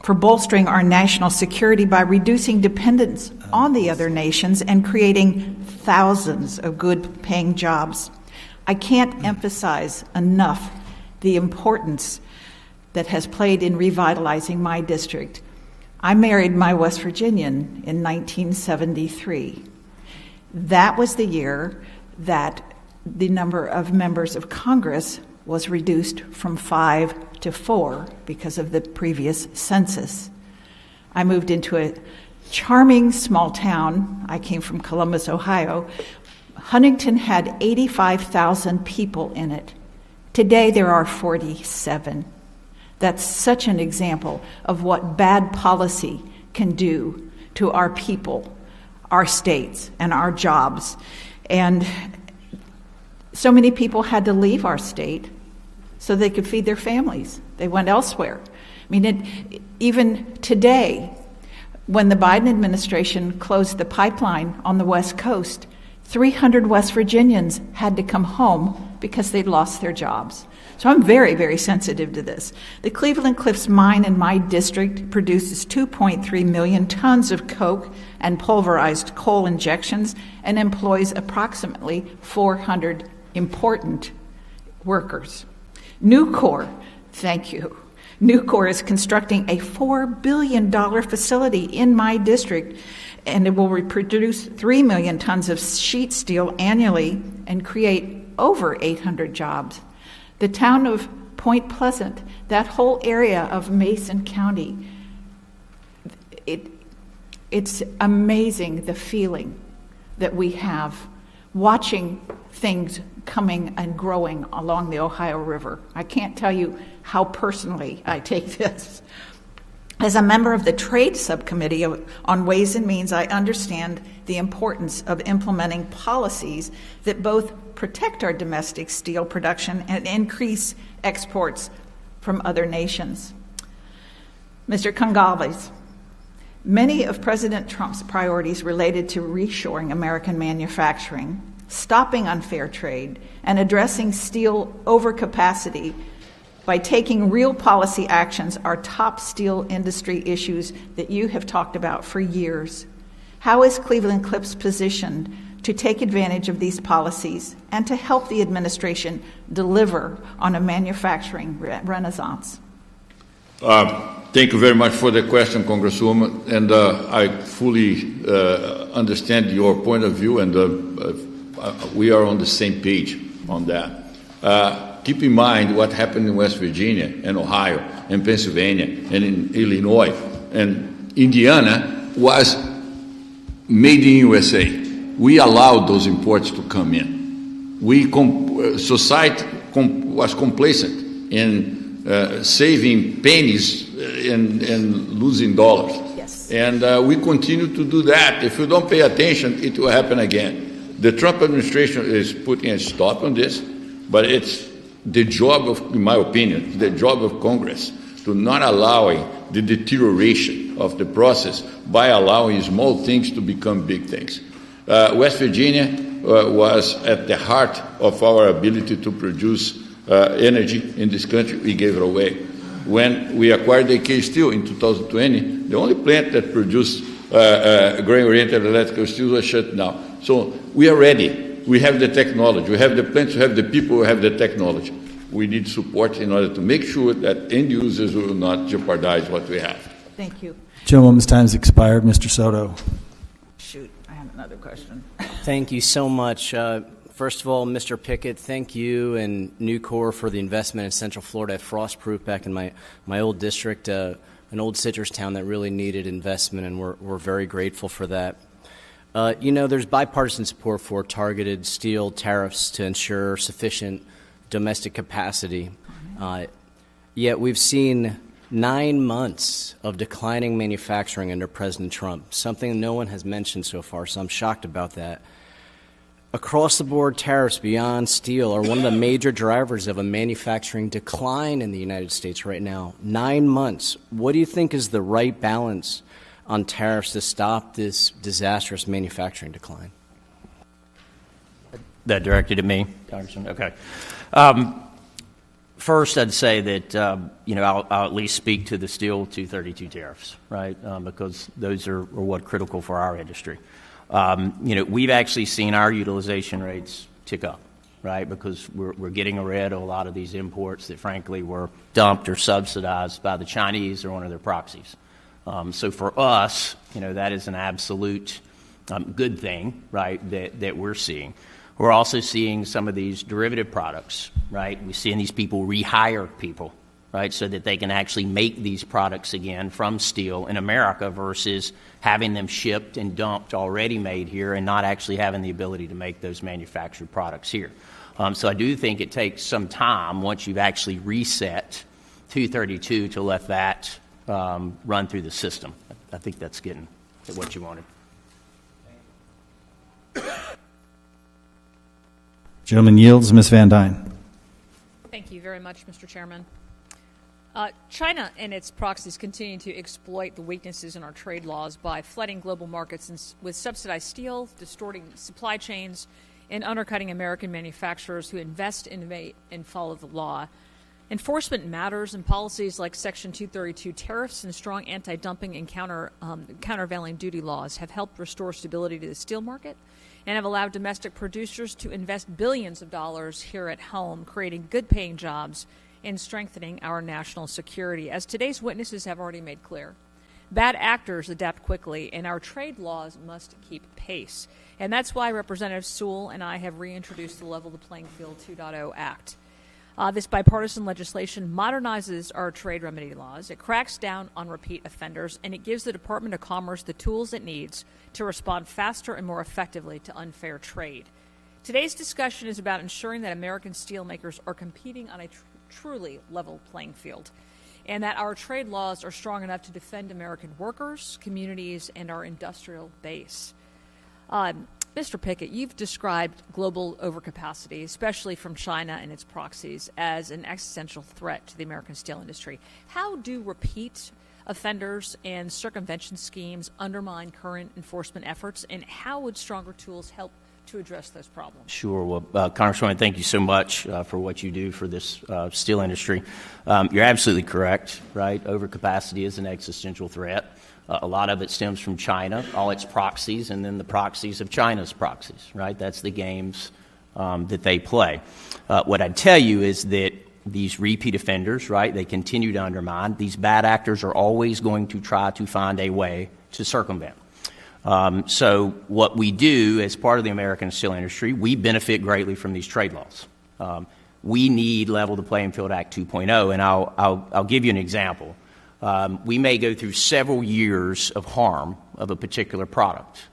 for bolstering our national security by reducing dependence on the other nations and creating thousands of good-paying jobs. I can't emphasize enough the importance that has played in revitalizing my district. I married my West Virginian in 1973. That was the year that the number of members of Congress was reduced from 5 to 4 because of the previous census. I moved into a charming small town. I came from Columbus, Ohio. Huntington had 85,000 people in it. Today there are 47. That's such an example of what bad policy can do to our people, our states, and our jobs. And so many people had to leave our state so they could feed their families. They went elsewhere. I mean, even today, when the Biden administration closed the pipeline on the West Coast, 300 West Virginians had to come home because they'd lost their jobs. So I'm very, very sensitive to this. The Cleveland Cliffs mine in my district produces 2.3 million tons of coke and pulverized coal injections and employs approximately 400 important workers. Nucor, thank you. Nucor is constructing a $4 billion facility in my district, and it will produce 3 million tons of sheet steel annually and create over 800 jobs. The town of Point Pleasant, that whole area of Mason County, it's amazing the feeling that we have watching things coming and growing along the Ohio River. I can't tell you how personally I take this. As a member of the Trade Subcommittee on Ways and Means, I understand the importance of implementing policies that both protect our domestic steel production and increase exports from other nations. Mr. Gonzalez, many of President Trump's priorities related to reshoring American manufacturing, stopping unfair trade, and addressing steel overcapacity by taking real policy actions are top steel industry issues that you have talked about for years. How is Cleveland-Cliffs positioned to take advantage of these policies and to help the administration deliver on a manufacturing renaissance? Thank you very much for the question, Congresswoman, and I fully understand your point of view, and we are on the same page on that. Keep in mind what happened in West Virginia and Ohio and Pennsylvania and in Illinois and Indiana was made in USA. We allowed those imports to come in. Society was complacent in saving pennies and losing dollars. Yes. And we continue to do that. If you don't pay attention, it will happen again. The Trump administration is putting a stop on this, but it's the job of, in my opinion, the job of Congress to not allowing the deterioration of the process by allowing small things to become big things. West Virginia was at the heart of our ability to produce energy in this country. We gave it away. When we acquired AK Steel in 2020, the only plant that produced grain-oriented electrical steel was shut down. So we are ready. We have the technology. We have the plants. We have the people. We have the technology. We need support in order to make sure that end users will not jeopardize what we have. Thank you. Gentlewoman's time's expired. Mr. Soto. Shoot, I have another question. Thank you so much. First of all, Mr. Pickett, thank you and Nucor for the investment in Central Florida at Frostproof back in my old district, an old citrus town that really needed investment, and we're very grateful for that. There's bipartisan support for targeted steel tariffs to ensure sufficient domestic capacity. Yet we've seen 9 months of declining manufacturing under President Trump, something no one has mentioned so far, so I'm shocked about that. Across-the-board tariffs beyond steel are one of the major drivers of a manufacturing decline in the United States right now. 9 months. What do you think is the right balance on tariffs to stop this disastrous manufacturing decline? That directed at me, Congressman? Okay. First, I'd say that, I'll at least speak to the Steel 232 tariffs, right, because those are what critical for our industry. We've actually seen our utilization rates tick up, right, because we're getting rid of a lot of these imports that, frankly, were dumped or subsidized by the Chinese or one of their proxies. So for us, that is an absolute good thing, right, that we're seeing. We're also seeing some of these derivative products, right? We're seeing these people rehire people, right, so that they can actually make these products again from steel in America versus having them shipped and dumped already made here and not actually having the ability to make those manufactured products here. So I do think it takes some time once you've actually reset 232 to let that run through the system. I think that's getting at what you wanted. Gentleman yields. Ms. Van Dyne. Thank you very much, Mr. Chairman. China and its proxies continue to exploit the weaknesses in our trade laws by flooding global markets with subsidized steel, distorting supply chains, and undercutting American manufacturers who invest, innovate, and follow the law. Enforcement matters, and policies like Section 232 tariffs and strong anti-dumping and countervailing duty laws have helped restore stability to the steel market and have allowed domestic producers to invest billions of dollars here at home, creating good-paying jobs and strengthening our national security, as today's witnesses have already made clear. Bad actors adapt quickly, and our trade laws must keep pace. And that's why Representative Sewell and I have reintroduced the Level the Playing Field 2.0 Act. This bipartisan legislation modernizes our trade remedy laws, it cracks down on repeat offenders, and it gives the Department of Commerce the tools it needs to respond faster and more effectively to unfair trade. Today's discussion is about ensuring that American steelmakers are competing on a truly level playing field, and that our trade laws are strong enough to defend American workers, communities, and our industrial base. Mr. Pickett, you've described global overcapacity, especially from China and its proxies, as an existential threat to the American steel industry. How do repeat offenders and circumvention schemes undermine current enforcement efforts, and how would stronger tools help to address those problems? Sure. Well, Congresswoman, thank you so much for what you do for this steel industry. You're absolutely correct, right? Overcapacity is an existential threat. A lot of it stems from China, all its proxies, and then the proxies of China's proxies, right? That's the games that they play. What I'd tell you is that these repeat offenders, right, they continue to undermine. These bad actors are always going to try to find a way to circumvent. So what we do as part of the American steel industry, we benefit greatly from these trade laws. We need Level the Playing Field Act 2.0, and I'll give you an example. We may go through several years of harm of a particular product,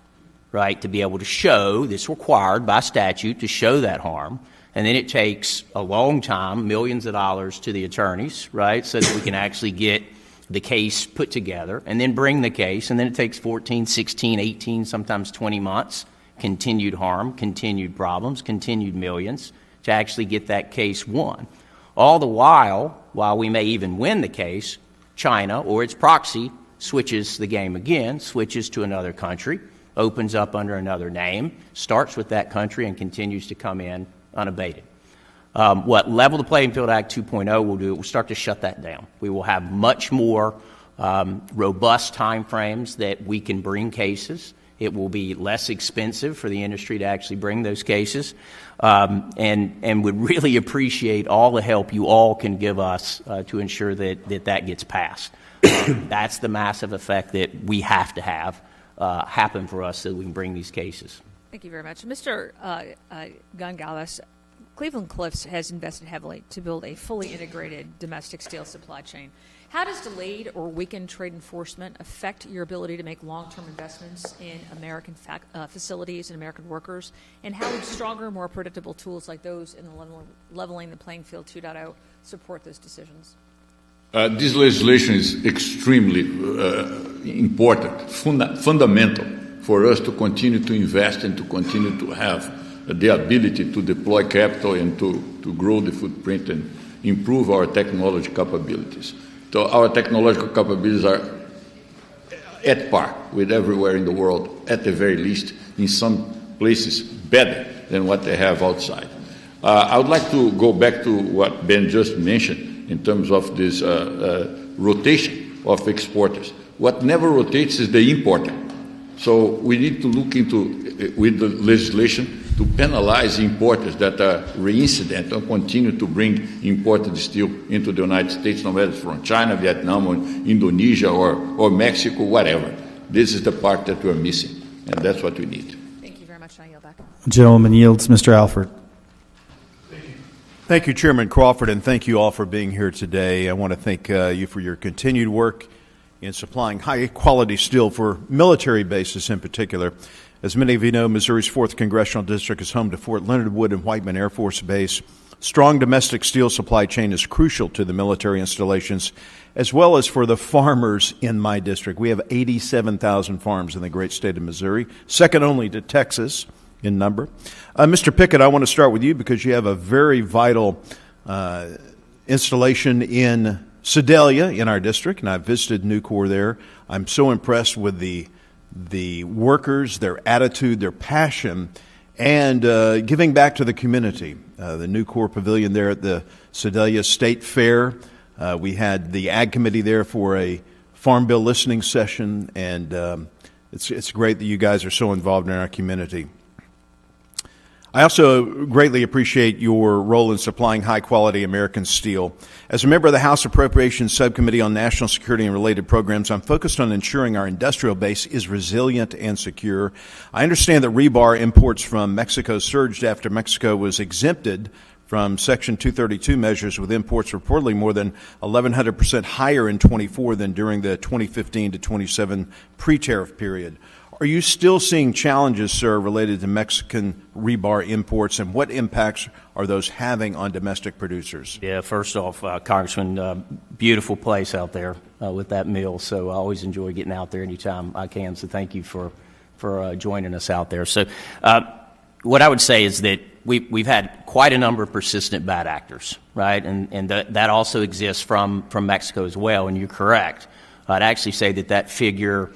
right, to be able to show, this required by statute to show that harm, and then it takes a long time, millions of dollars to the attorneys, right, so that we can actually get the case put together and then bring the case, and then it takes 14, 16, 18, sometimes 20 months, continued harm, continued problems, continued millions to actually get that case won. All the while we may even win the case, China or its proxy switches the game again, switches to another country, opens up under another name, starts with that country, and continues to come in unabated. What Level the Playing Field Act 2.0 will do, it will start to shut that down. We will have much more robust time frames that we can bring cases. It will be less expensive for the industry to actually bring those cases, and would really appreciate all the help you all can give us to ensure that gets passed. That's the massive effect that we have to have happen for us so that we can bring these cases. Thank you very much. Mr. Gonzalez, Cleveland Cliffs has invested heavily to build a fully integrated domestic steel supply chain. How does delayed or weakened trade enforcement affect your ability to make long-term investments in American facilities and American workers? And how would stronger, more predictable tools like those in the Leveling the Playing Field 2.0 support those decisions? This legislation is extremely important, fundamental for us to continue to invest and to continue to have the ability to deploy capital and to grow the footprint and improve our technology capabilities. So our technological capabilities are at par with everywhere in the world, at the very least, in some places better than what they have outside. I would like to go back to what Ben just mentioned in terms of this rotation of exporters. What never rotates is the importer. So we need to look into, with the legislation, to penalize importers that are reincident or continue to bring imported steel into the United States, no matter from China, Vietnam, or Indonesia, or Mexico, whatever. This is the part that we're missing, and that's what we need. Thank you very much. I yield back. Gentleman yields. Mr. Alford. Thank you, Chairman Crawford, and thank you all for being here today. I want to thank you for your continued work in supplying high-quality steel for military bases in particular. As many of you know, Missouri's 4th Congressional District is home to Fort Leonard Wood and Whiteman Air Force Base. Strong domestic steel supply chain is crucial to the military installations, as well as for the farmers in my district. We have 87,000 farms in the great state of Missouri, second only to Texas in number. Mr. Pickett, I want to start with you because you have a very vital installation in Sedalia in our district, and I've visited Nucor there. I'm so impressed with the workers, their attitude, their passion, and giving back to the community. The Nucor Pavilion there at the Sedalia State Fair. We had the Ag Committee there for a Farm Bill listening session, and it's great that you guys are so involved in our community. I also greatly appreciate your role in supplying high-quality American steel. As a member of the House Appropriations Subcommittee on National Security and Related Programs, I'm focused on ensuring our industrial base is resilient and secure. I understand that rebar imports from Mexico surged after Mexico was exempted from Section 232 measures, with imports reportedly more than 1,100% higher in 24 than during the 2015 to 27 pre-tariff period. Are you still seeing challenges, sir, related to Mexican rebar imports, and what impacts are those having on domestic producers? Yeah, first off, Congressman, beautiful place out there with that mill, so I always enjoy getting out there anytime I can, so thank you for joining us out there. So what I would say is that we've had quite a number of persistent bad actors, right, and that also exists from Mexico as well, and you're correct. I'd actually say that figure,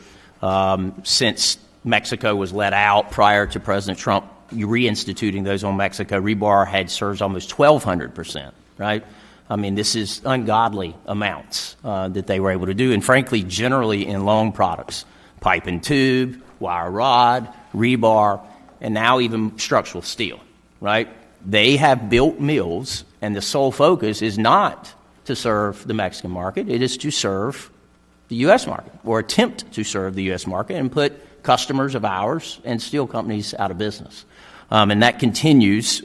since Mexico was let out prior to President Trump reinstituting those on Mexico, rebar had surged almost 1,200%, right? I mean, this is ungodly amounts that they were able to do, and frankly, generally in long products, pipe and tube, wire rod, rebar, and now even structural steel, right? They have built mills, and the sole focus is not to serve the Mexican market. It is to serve the U.S. market, or attempt to serve the U.S. market, and put customers of ours and steel companies out of business. And that continues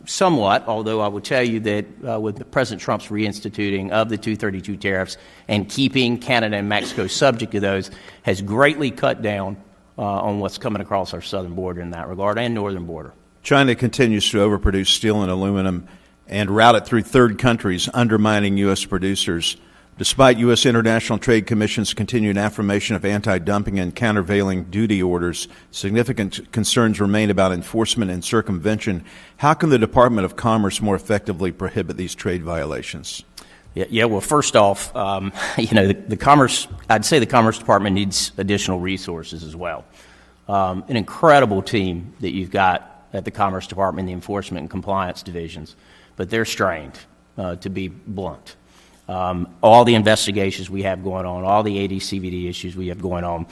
somewhat, although I will tell you that with President Trump's reinstituting of the 232 tariffs and keeping Canada and Mexico subject to those has greatly cut down on what's coming across our southern border in that regard, and northern border. China continues to overproduce steel and aluminum and route it through third countries, undermining U.S. producers. Despite U.S. International Trade Commission's continued affirmation of anti-dumping and countervailing duty orders, significant concerns remain about enforcement and circumvention. How can the Department of Commerce more effectively prohibit these trade violations? Yeah. Well, first off, the Commerce, I'd say the Commerce Department needs additional resources as well. An incredible team that you've got at the Commerce Department, the Enforcement and Compliance divisions, but they're strained, to be blunt. All the investigations we have going on, all the AD/CVD issues we have going on,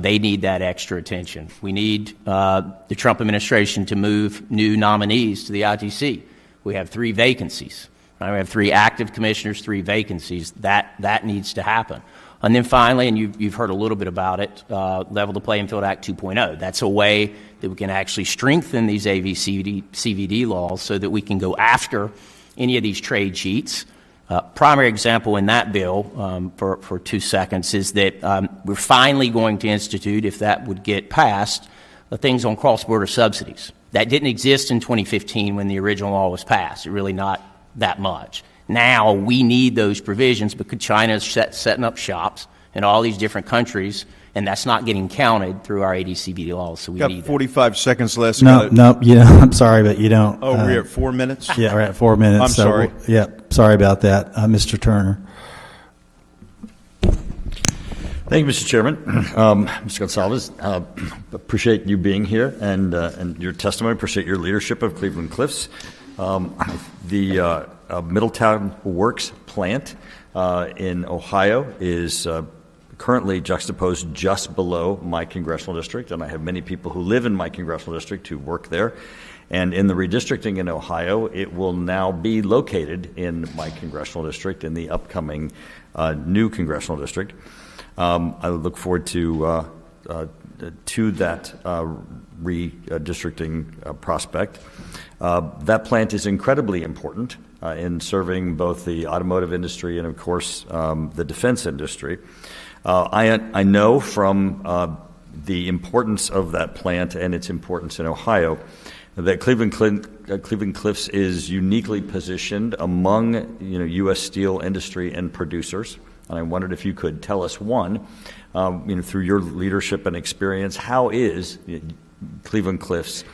they need that extra attention. We need the Trump administration to move new nominees to the ITC. We have 3 vacancies. Right? We have 3 active commissioners, 3 vacancies. That needs to happen. And then finally, and you've heard a little bit about it, Level the Playing Field Act 2.0. That's a way that we can actually strengthen these AD/CVD laws so that we can go after any of these trade cheats. Primary example in that bill, for 2 seconds, is that we're finally going to institute, if that would get passed, things on cross-border subsidies. That didn't exist in 2015 when the original law was passed. It really not that much. Now we need those provisions because China is setting up shops in all these different countries, and that's not getting counted through our AD/CVD laws. So we need 45 seconds left. No, I'm sorry, but you don't. Oh, we're at 4 minutes? Yeah, we're at 4 minutes. I'm sorry. Yeah, sorry about that, Mr. Turner. Thank you, Mr. Chairman. Mr. Gonsalves, appreciate you being here and your testimony. Appreciate your leadership of Cleveland Cliffs. The Middletown Works plant in Ohio is currently juxtaposed just below my congressional district, and I have many people who live in my congressional district who work there. And in the redistricting in Ohio, it will now be located in my congressional district in the upcoming new congressional district. I look forward to that redistricting prospect. That plant is incredibly important in serving both the automotive industry and, of course, the defense industry. I know from the importance of that plant and its importance in Ohio that Cleveland Cliffs is uniquely positioned among U.S. steel industry and producers. And I wondered if you could tell us, one, through your leadership and experience, how is Cleveland Cliffs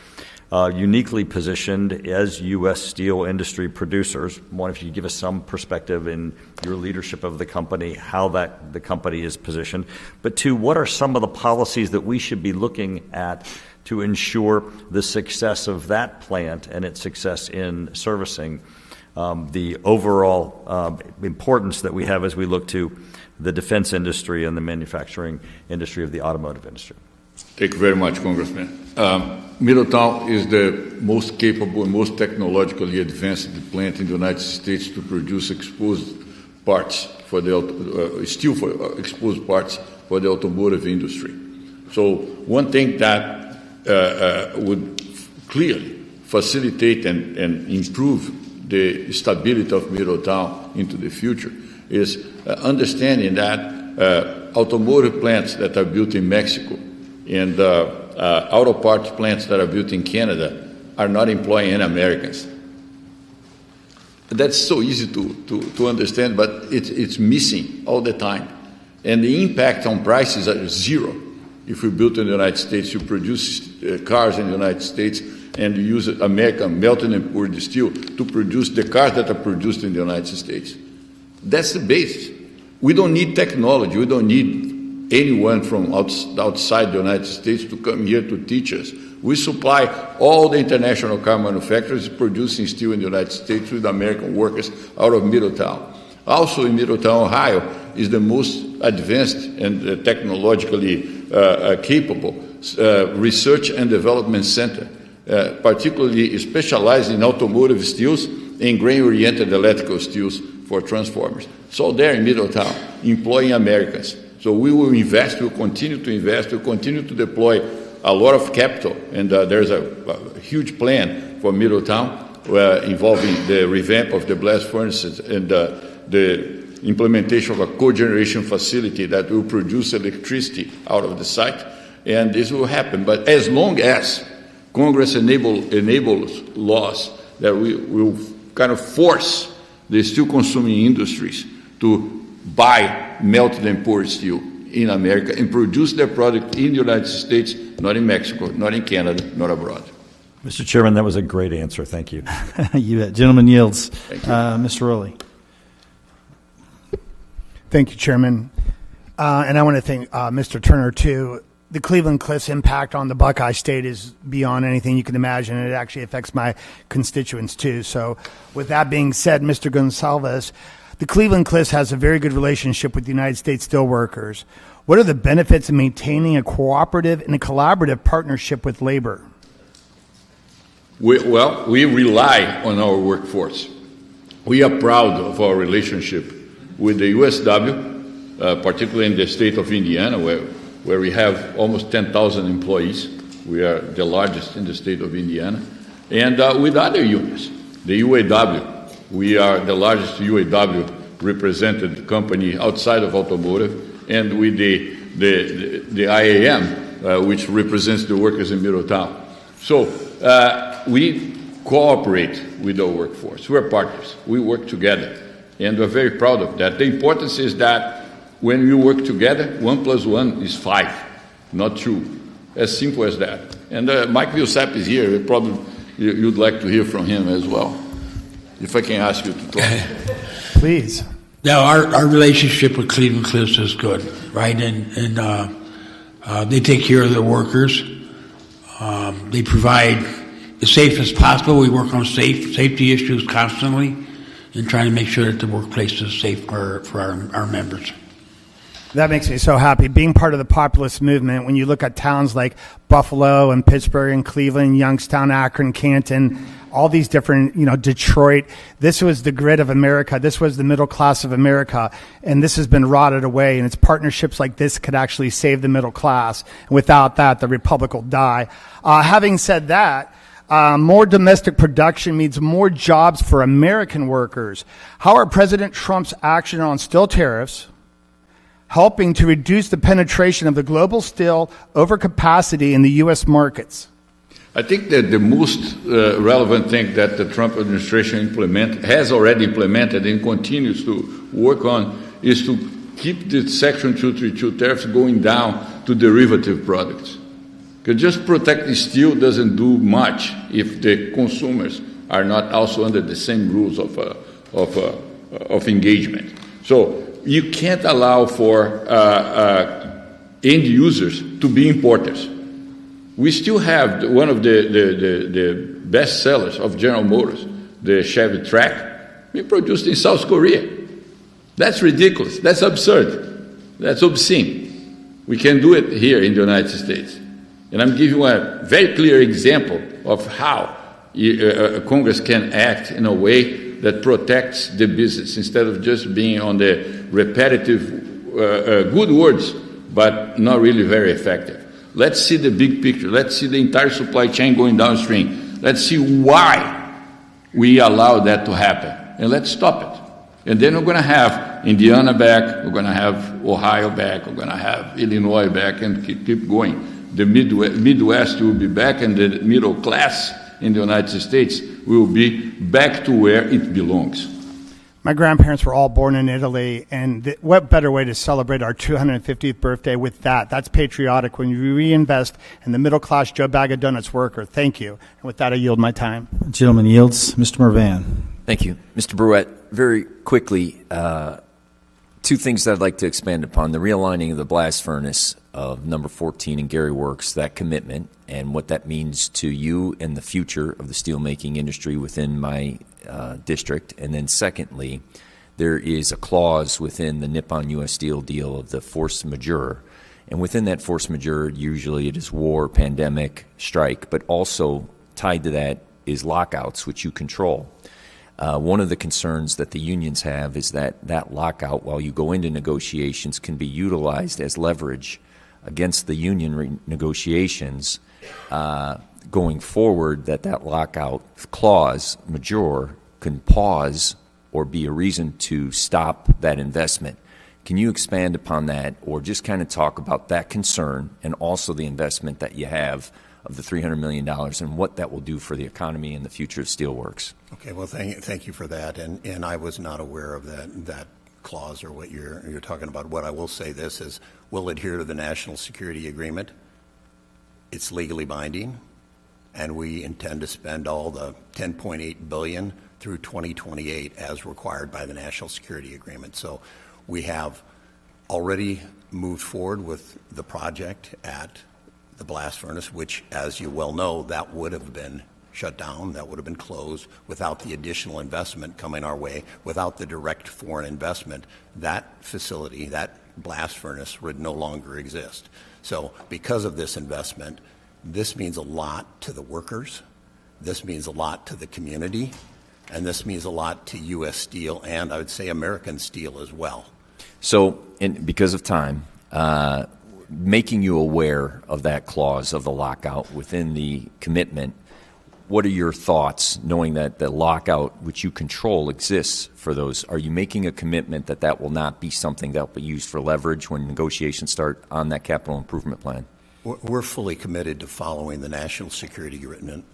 uniquely positioned as U.S. steel industry producers? One, if you could give us some perspective in your leadership of the company, how the company is positioned. But two, what are some of the policies that we should be looking at to ensure the success of that plant and its success in servicing the overall importance that we have as we look to the defense industry and the manufacturing industry of the automotive industry? Thank you very much, Congressman. Middletown is the most capable and most technologically advanced plant in the United States to produce exposed parts for the steel for exposed parts for the automotive industry. So one thing that would clearly facilitate and improve the stability of Middletown into the future is understanding that automotive plants that are built in Mexico and auto parts plants that are built in Canada are not employing any Americans. That's so easy to understand, but it's missing all the time. And the impact on prices are zero. If you build in the United States, you produce cars in the United States, and you use American melted and poured steel to produce the cars that are produced in the United States. That's the basis. We don't need technology. We don't need anyone from outside the United States to come here to teach us. We supply all the international car manufacturers producing steel in the United States with American workers out of Middletown. Also in Middletown, Ohio, is the most advanced and technologically capable research and development center, particularly specialized in automotive steels and grain-oriented electrical steels for transformers. So there in Middletown, employing Americans. So we will invest, we'll continue to invest, we'll continue to deploy a lot of capital, and there's a huge plan for Middletown involving the revamp of the blast furnaces and the implementation of a cogeneration facility that will produce electricity out of the site, and this will happen. But as long as Congress enables laws that will kind of force the steel-consuming industries to buy melted and poured steel in America and produce their product in the United States, not in Mexico, not in Canada, not abroad. Mr. Chairman, that was a great answer. Thank you. You bet. Gentleman yields. Mr. Rowley. Thank you, Chairman. And I want to thank Mr. Turner, too. The Cleveland Cliffs impact on the Buckeye State is beyond anything you can imagine. It actually affects my constituents, too. So with that being said, Mr. Gonsalves, the Cleveland Cliffs has a very good relationship with the United States Steelworkers. What are the benefits of maintaining a cooperative and a collaborative partnership with labor? We rely on our workforce. We are proud of our relationship with the USW, particularly in the state of Indiana, where we have almost 10,000 employees. We are the largest in the state of Indiana. And with other unions, the UAW. We are the largest UAW represented company outside of automotive, and with the IAM, which represents the workers in Middletown. So we cooperate with our workforce. We're partners. We work together, and we're very proud of that. The importance is that when we work together, 1 + 1 is 5, not 2. As simple as that. And Mike Vilsap is here. Probably you'd like to hear from him as well. If I can ask you to talk. Please. Now, our relationship with Cleveland Cliffs is good, right? And they take care of their workers. They provide as safe as possible. We work on safety issues constantly and trying to make sure that the workplace is safe for our members. That makes me so happy. Being part of the populist movement, when you look at towns like Buffalo and Pittsburgh and Cleveland, Youngstown, Akron, Canton, all these different, Detroit, this was the grid of America. This was the middle class of America. And this has been rotted away. And it's partnerships like this could actually save the middle class. And without that, the republic will die. Having said that, more domestic production means more jobs for American workers. How are President Trump's action on steel tariffs helping to reduce the penetration of the global steel overcapacity in the U.S. markets? I think that the most relevant thing that the Trump administration has already implemented and continues to work on is to keep the Section 232 tariffs going down to derivative products. Because just protecting steel doesn't do much if the consumers are not also under the same rules of engagement. So you can't allow for end users to be importers. We still have one of the best sellers of General Motors, the Chevy Track, being produced in South Korea. That's ridiculous. That's absurd. That's obscene. We can do it here in the United States. And I'm giving you a very clear example of how Congress can act in a way that protects the business instead of just being on the repetitive good words, but not really very effective. Let's see the big picture. Let's see the entire supply chain going downstream. Let's see why we allow that to happen, and let's stop it. And then we're going to have Indiana back, we're going to have Ohio back, we're going to have Illinois back, and keep going. The Midwest will be back, and the middle class in the United States will be back to where it belongs. My grandparents were all born in Italy, and what better way to celebrate our 250th birthday with that? That's patriotic when you reinvest in the middle-class Joe Bag of Donuts worker. Thank you. And with that, I yield my time. Gentleman yields. Mr. Mervan. Thank you. Mr. Brouette, very quickly, two things that I'd like to expand upon. The realigning of the blast furnace of number 14 in Gary Works, that commitment, and what that means to you and the future of the steelmaking industry within my district. And then secondly, there is a clause within the Nippon U.S. Steel deal of the force majeure. And within that force majeure, usually it is war, pandemic, strike, but also tied to that is lockouts, which you control. One of the concerns that the unions have is that that lockout, while you go into negotiations, can be utilized as leverage against the union negotiations going forward, that lockout clause, majeure, can pause or be a reason to stop that investment. Can you expand upon that, or just kind of talk about that concern and also the investment that you have of the $300 million and what that will do for the economy and the future of steelworks? Okay, well, thank you for that. And I was not aware of that clause or what you're talking about. What I will say this is, we'll adhere to the National Security Agreement. It's legally binding, and we intend to spend all the $10.8 billion through 2028 as required by the National Security Agreement. So we have already moved forward with the project at the blast furnace, which, as you well know, that would have been shut down, that would have been closed without the additional investment coming our way, without the direct foreign investment. That facility, that blast furnace, would no longer exist. So because of this investment, this means a lot to the workers, this means a lot to the community, and this means a lot to U.S. Steel and, I would say, American Steel as well. So, because of time, making you aware of that clause of the lockout within the commitment, what are your thoughts, knowing that the lockout, which you control, exists for those? Are you making a commitment that that will not be something that will be used for leverage when negotiations start on that capital improvement plan? We're fully committed to following the National Security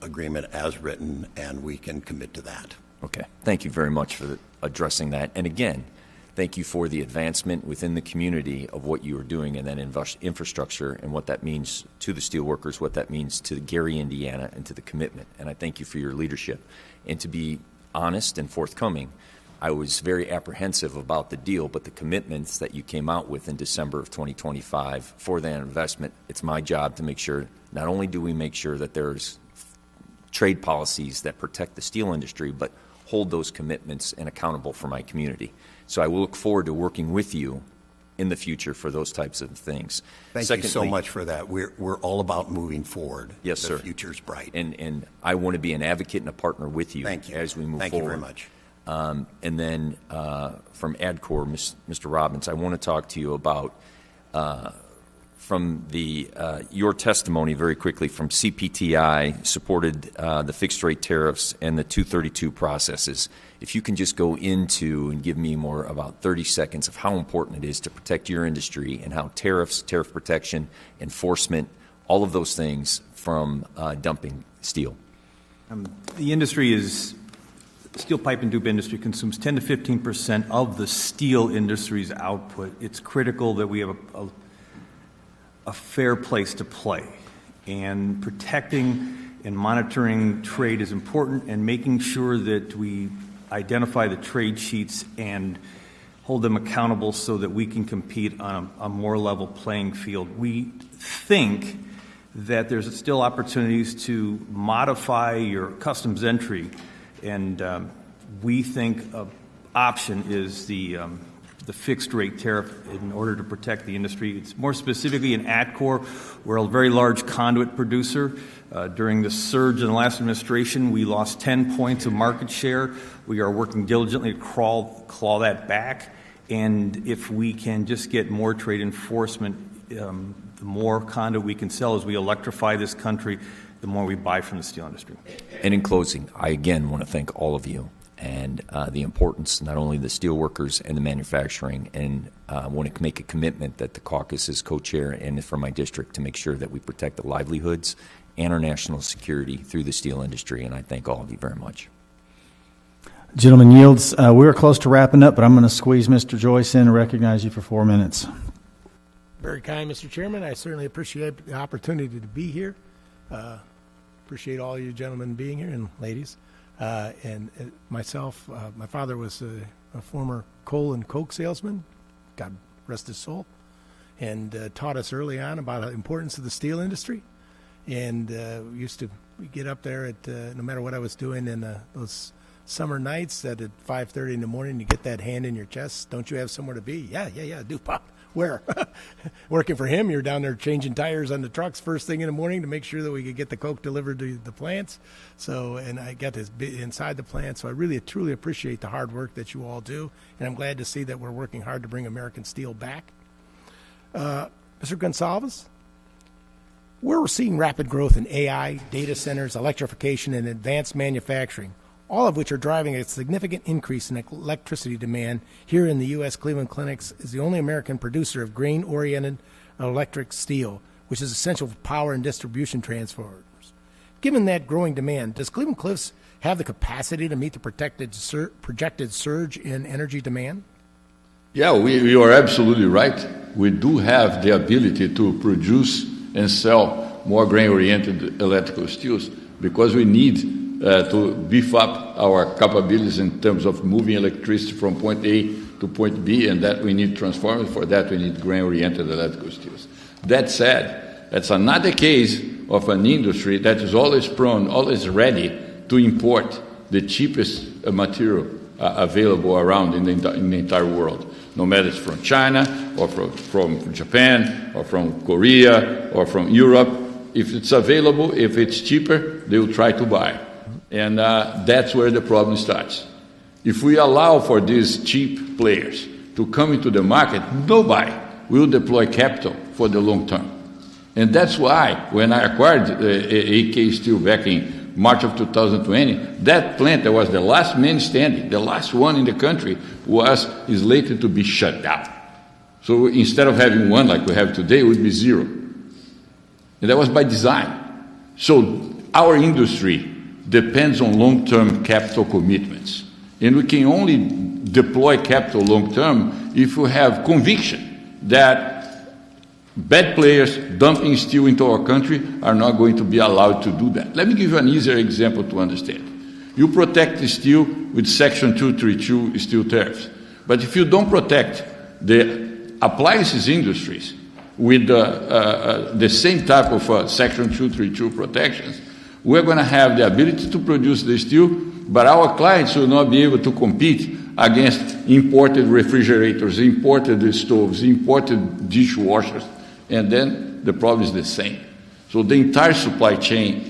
Agreement as written, and we can commit to that. Okay. Thank you very much for addressing that. And again, thank you for the advancement within the community of what you are doing and then infrastructure and what that means to the steelworkers, what that means to Gary, Indiana, and to the commitment. And I thank you for your leadership. And to be honest and forthcoming, I was very apprehensive about the deal, but the commitments that you came out with in December of 2025 for that investment, it's my job to make sure, not only do we make sure that there's trade policies that protect the steel industry, but hold those commitments and accountable for my community. So I will look forward to working with you in the future for those types of things. Thank you so much for that. We're all about moving forward. Yes, sir. The future's bright. And I want to be an advocate and a partner with you, as we move forward. Thank you very much. And then from ADCOR, Mr. Robbins, I want to talk to you about from your testimony very quickly from CPTI supported the fixed rate tariffs and the 232 processes. If you can just go into and give me more about 30 seconds of how important it is to protect your industry and how tariffs, tariff protection, enforcement, all of those things from dumping steel. The industry is, steel pipe and tube industry consumes 10 to 15% of the steel industry's output. It's critical that we have a fair place to play, and protecting and monitoring trade is important, and making sure that we identify the trade sheets and hold them accountable so that we can compete on a more level playing field. We think that there's still opportunities to modify your customs entry, and we think an option is the fixed rate tariff in order to protect the industry. It's more specifically in ADCOR. We're a very large conduit producer. During the surge in the last administration, we lost 10 points of market share. We are working diligently to claw that back. And if we can just get more trade enforcement, the more conduit we can sell as we electrify this country, the more we buy from the steel industry. And in closing, I again want to thank all of you and the importance, not only the steel workers and the manufacturing, and I want to make a commitment that the caucus is co-chair and for my district to make sure that we protect the livelihoods and our national security through the steel industry, and I thank all of you very much. Gentlemen, yields. We're close to wrapping up, but I'm going to squeeze Mr. Joyce in and recognize you for 4 minutes. Very kind, Mr. Chairman. I certainly appreciate the opportunity to be here. Appreciate all you gentlemen being here and ladies. And myself, my father was a former coal and coke salesman, God rest his soul, and taught us early on about the importance of the steel industry. And we used to get up there at no matter what I was doing in those summer nights that at 5:30 in the morning you get that hand in your chest. Don't you have somewhere to be? Yeah, do Pop. Where? Working for him, you're down there changing tires on the trucks first thing in the morning to make sure that we could get the coke delivered to the plants. So, and I got this inside the plant. So I really, truly appreciate the hard work that you all do. And I'm glad to see that we're working hard to bring American steel back. Mr. Gonsalves, we're seeing rapid growth in AI, data centers, electrification, and advanced manufacturing, all of which are driving a significant increase in electricity demand. Here in the U.S., Cleveland Clinics is the only American producer of grain-oriented electric steel, which is essential for power and distribution transformers. Given that growing demand, does Cleveland Cliffs have the capacity to meet the projected surge in energy demand? Yeah, you are absolutely right. We do have the ability to produce and sell more grain-oriented electrical steels because we need to beef up our capabilities in terms of moving electricity from point A to point B, and that we need transformers. For that, we need grain-oriented electrical steels. That said, that's another case of an industry that is always prone, always ready to import the cheapest material available around in the entire world, no matter it's from China or from Japan or from Korea or from Europe. If it's available, if it's cheaper, they will try to buy. And that's where the problem starts. If we allow for these cheap players to come into the market, nobody will deploy capital for the long term. And that's why when I acquired AK Steel back in March of 2020, that plant that was the last man standing, the last one in the country, was slated to be shut down. So instead of having one like we have today, it would be zero. And that was by design. So our industry depends on long-term capital commitments. And we can only deploy capital long-term if we have conviction that bad players dumping steel into our country are not going to be allowed to do that. Let me give you an easier example to understand. You protect the steel with Section 232 steel tariffs. But if you don't protect the appliances industries with the same type of Section 232 protections, we're going to have the ability to produce the steel, but our clients will not be able to compete against imported refrigerators, imported stoves, imported dishwashers, and then the problem is the same. So the entire supply chain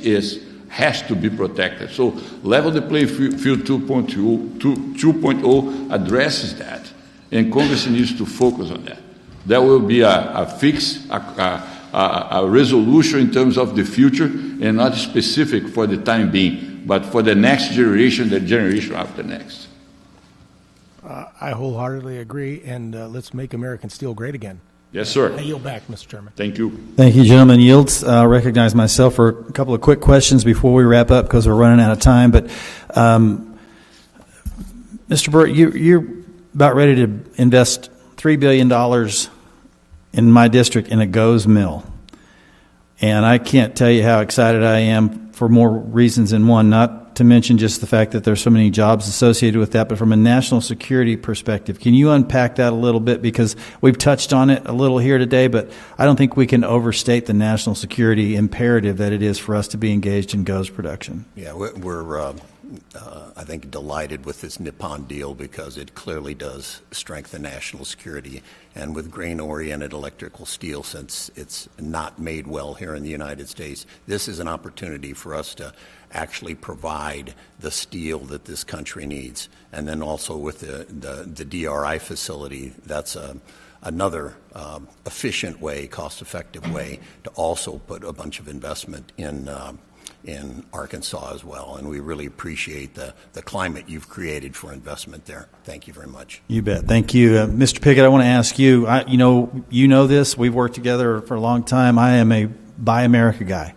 has to be protected. So Level the Playing Field 2.0 addresses that, and Congress needs to focus on that. There will be a fix, a resolution in terms of the future, and not specific for the time being, but for the next generation, the generation after next. I wholeheartedly agree, and let's make American steel great again. Yes, sir. I yield back, Mr. Chairman. Thank you. Thank you, gentlemen. Yields. I recognize myself for a couple of quick questions before we wrap up because we're running out of time. But, Mr. Burt, you're about ready to invest $3 billion in my district in a GOES mill. And I can't tell you how excited I am for more reasons than one, not to mention just the fact that there's so many jobs associated with that, but from a national security perspective, can you unpack that a little bit? Because we've touched on it a little here today, but I don't think we can overstate the national security imperative that it is for us to be engaged in GOES production. Yeah, we're I think, delighted with this Nippon deal because it clearly does strengthen national security. And with grain-oriented electrical steel, since it's not made well here in the United States, this is an opportunity for us to actually provide the steel that this country needs. And then also with the DRI facility, that's another efficient way, cost-effective way to also put a bunch of investment in in Arkansas as well. And we really appreciate the climate you've created for investment there. Thank you very much. You bet. Thank you. Mr. Pickett, I want to ask you, you know this. We've worked together for a long time. I am a Buy America guy.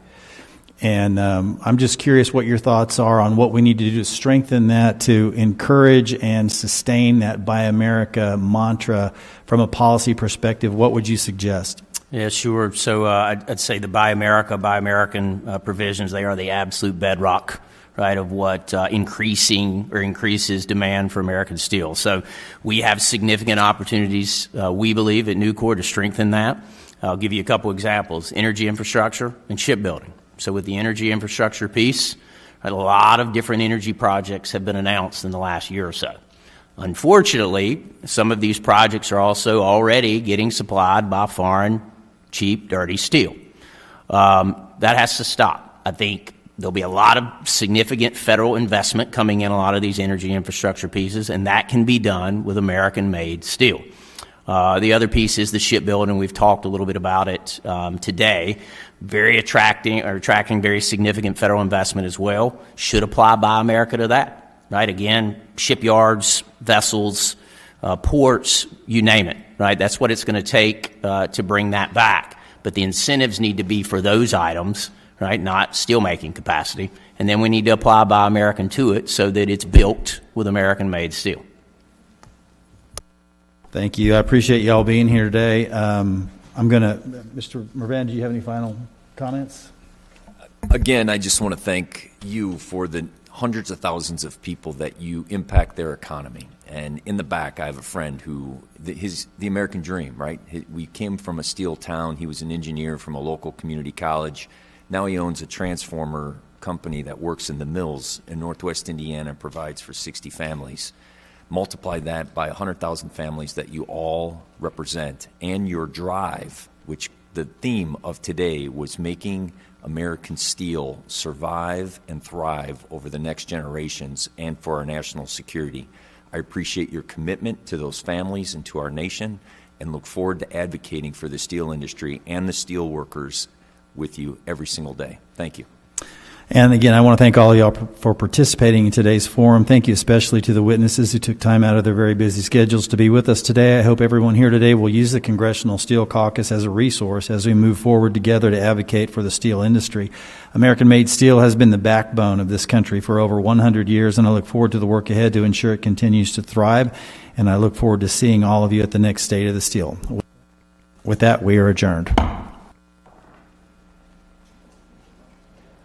And I'm just curious what your thoughts are on what we need to do to strengthen that, to encourage and sustain that Buy America mantra from a policy perspective. What would you suggest? Yeah, sure. So I'd say the Buy America, Buy American provisions, they are the absolute bedrock, right, of what increases demand for American steel. So we have significant opportunities, we believe, at Nucor to strengthen that. I'll give you a couple examples: energy infrastructure and shipbuilding. So with the energy infrastructure piece, a lot of different energy projects have been announced in the last year or so. Unfortunately, some of these projects are also already getting supplied by foreign, cheap, dirty steel. That has to stop. I think there'll be a lot of significant federal investment coming in a lot of these energy infrastructure pieces, and that can be done with American-made steel. The other piece is the shipbuilding. We've talked a little bit about it today. Attracting very significant federal investment as well. Should apply Buy America to that, right? Again, shipyards, vessels, ports, you name it, right? That's what it's going to take to bring that back. But the incentives need to be for those items, right? Not steelmaking capacity. And then we need to apply Buy American to it so that it's built with American-made steel. Thank you. I appreciate you all being here today. Mr. Mervan, do you have any final comments? Again, I just want to thank you for the hundreds of thousands of people that you impact their economy. And in the back, I have a friend who, the American dream, right? We came from a steel town. He was an engineer from a local community college. Now he owns a transformer company that works in the mills in Northwest Indiana and provides for 60 families. Multiply that by 100,000 families that you all represent, and your drive, which the theme of today was making American steel survive and thrive over the next generations and for our national security. I appreciate your commitment to those families and to our nation, and look forward to advocating for the steel industry and the steel workers with you every single day. Thank you. And again, I want to thank all of y'all for participating in today's forum. Thank you especially to the witnesses who took time out of their very busy schedules to be with us today. I hope everyone here today will use the Congressional Steel Caucus as a resource as we move forward together to advocate for the steel industry. American-made steel has been the backbone of this country for over 100 years, and I look forward to the work ahead to ensure it continues to thrive. And I look forward to seeing all of you at the next State of the Steel. With that, we are adjourned.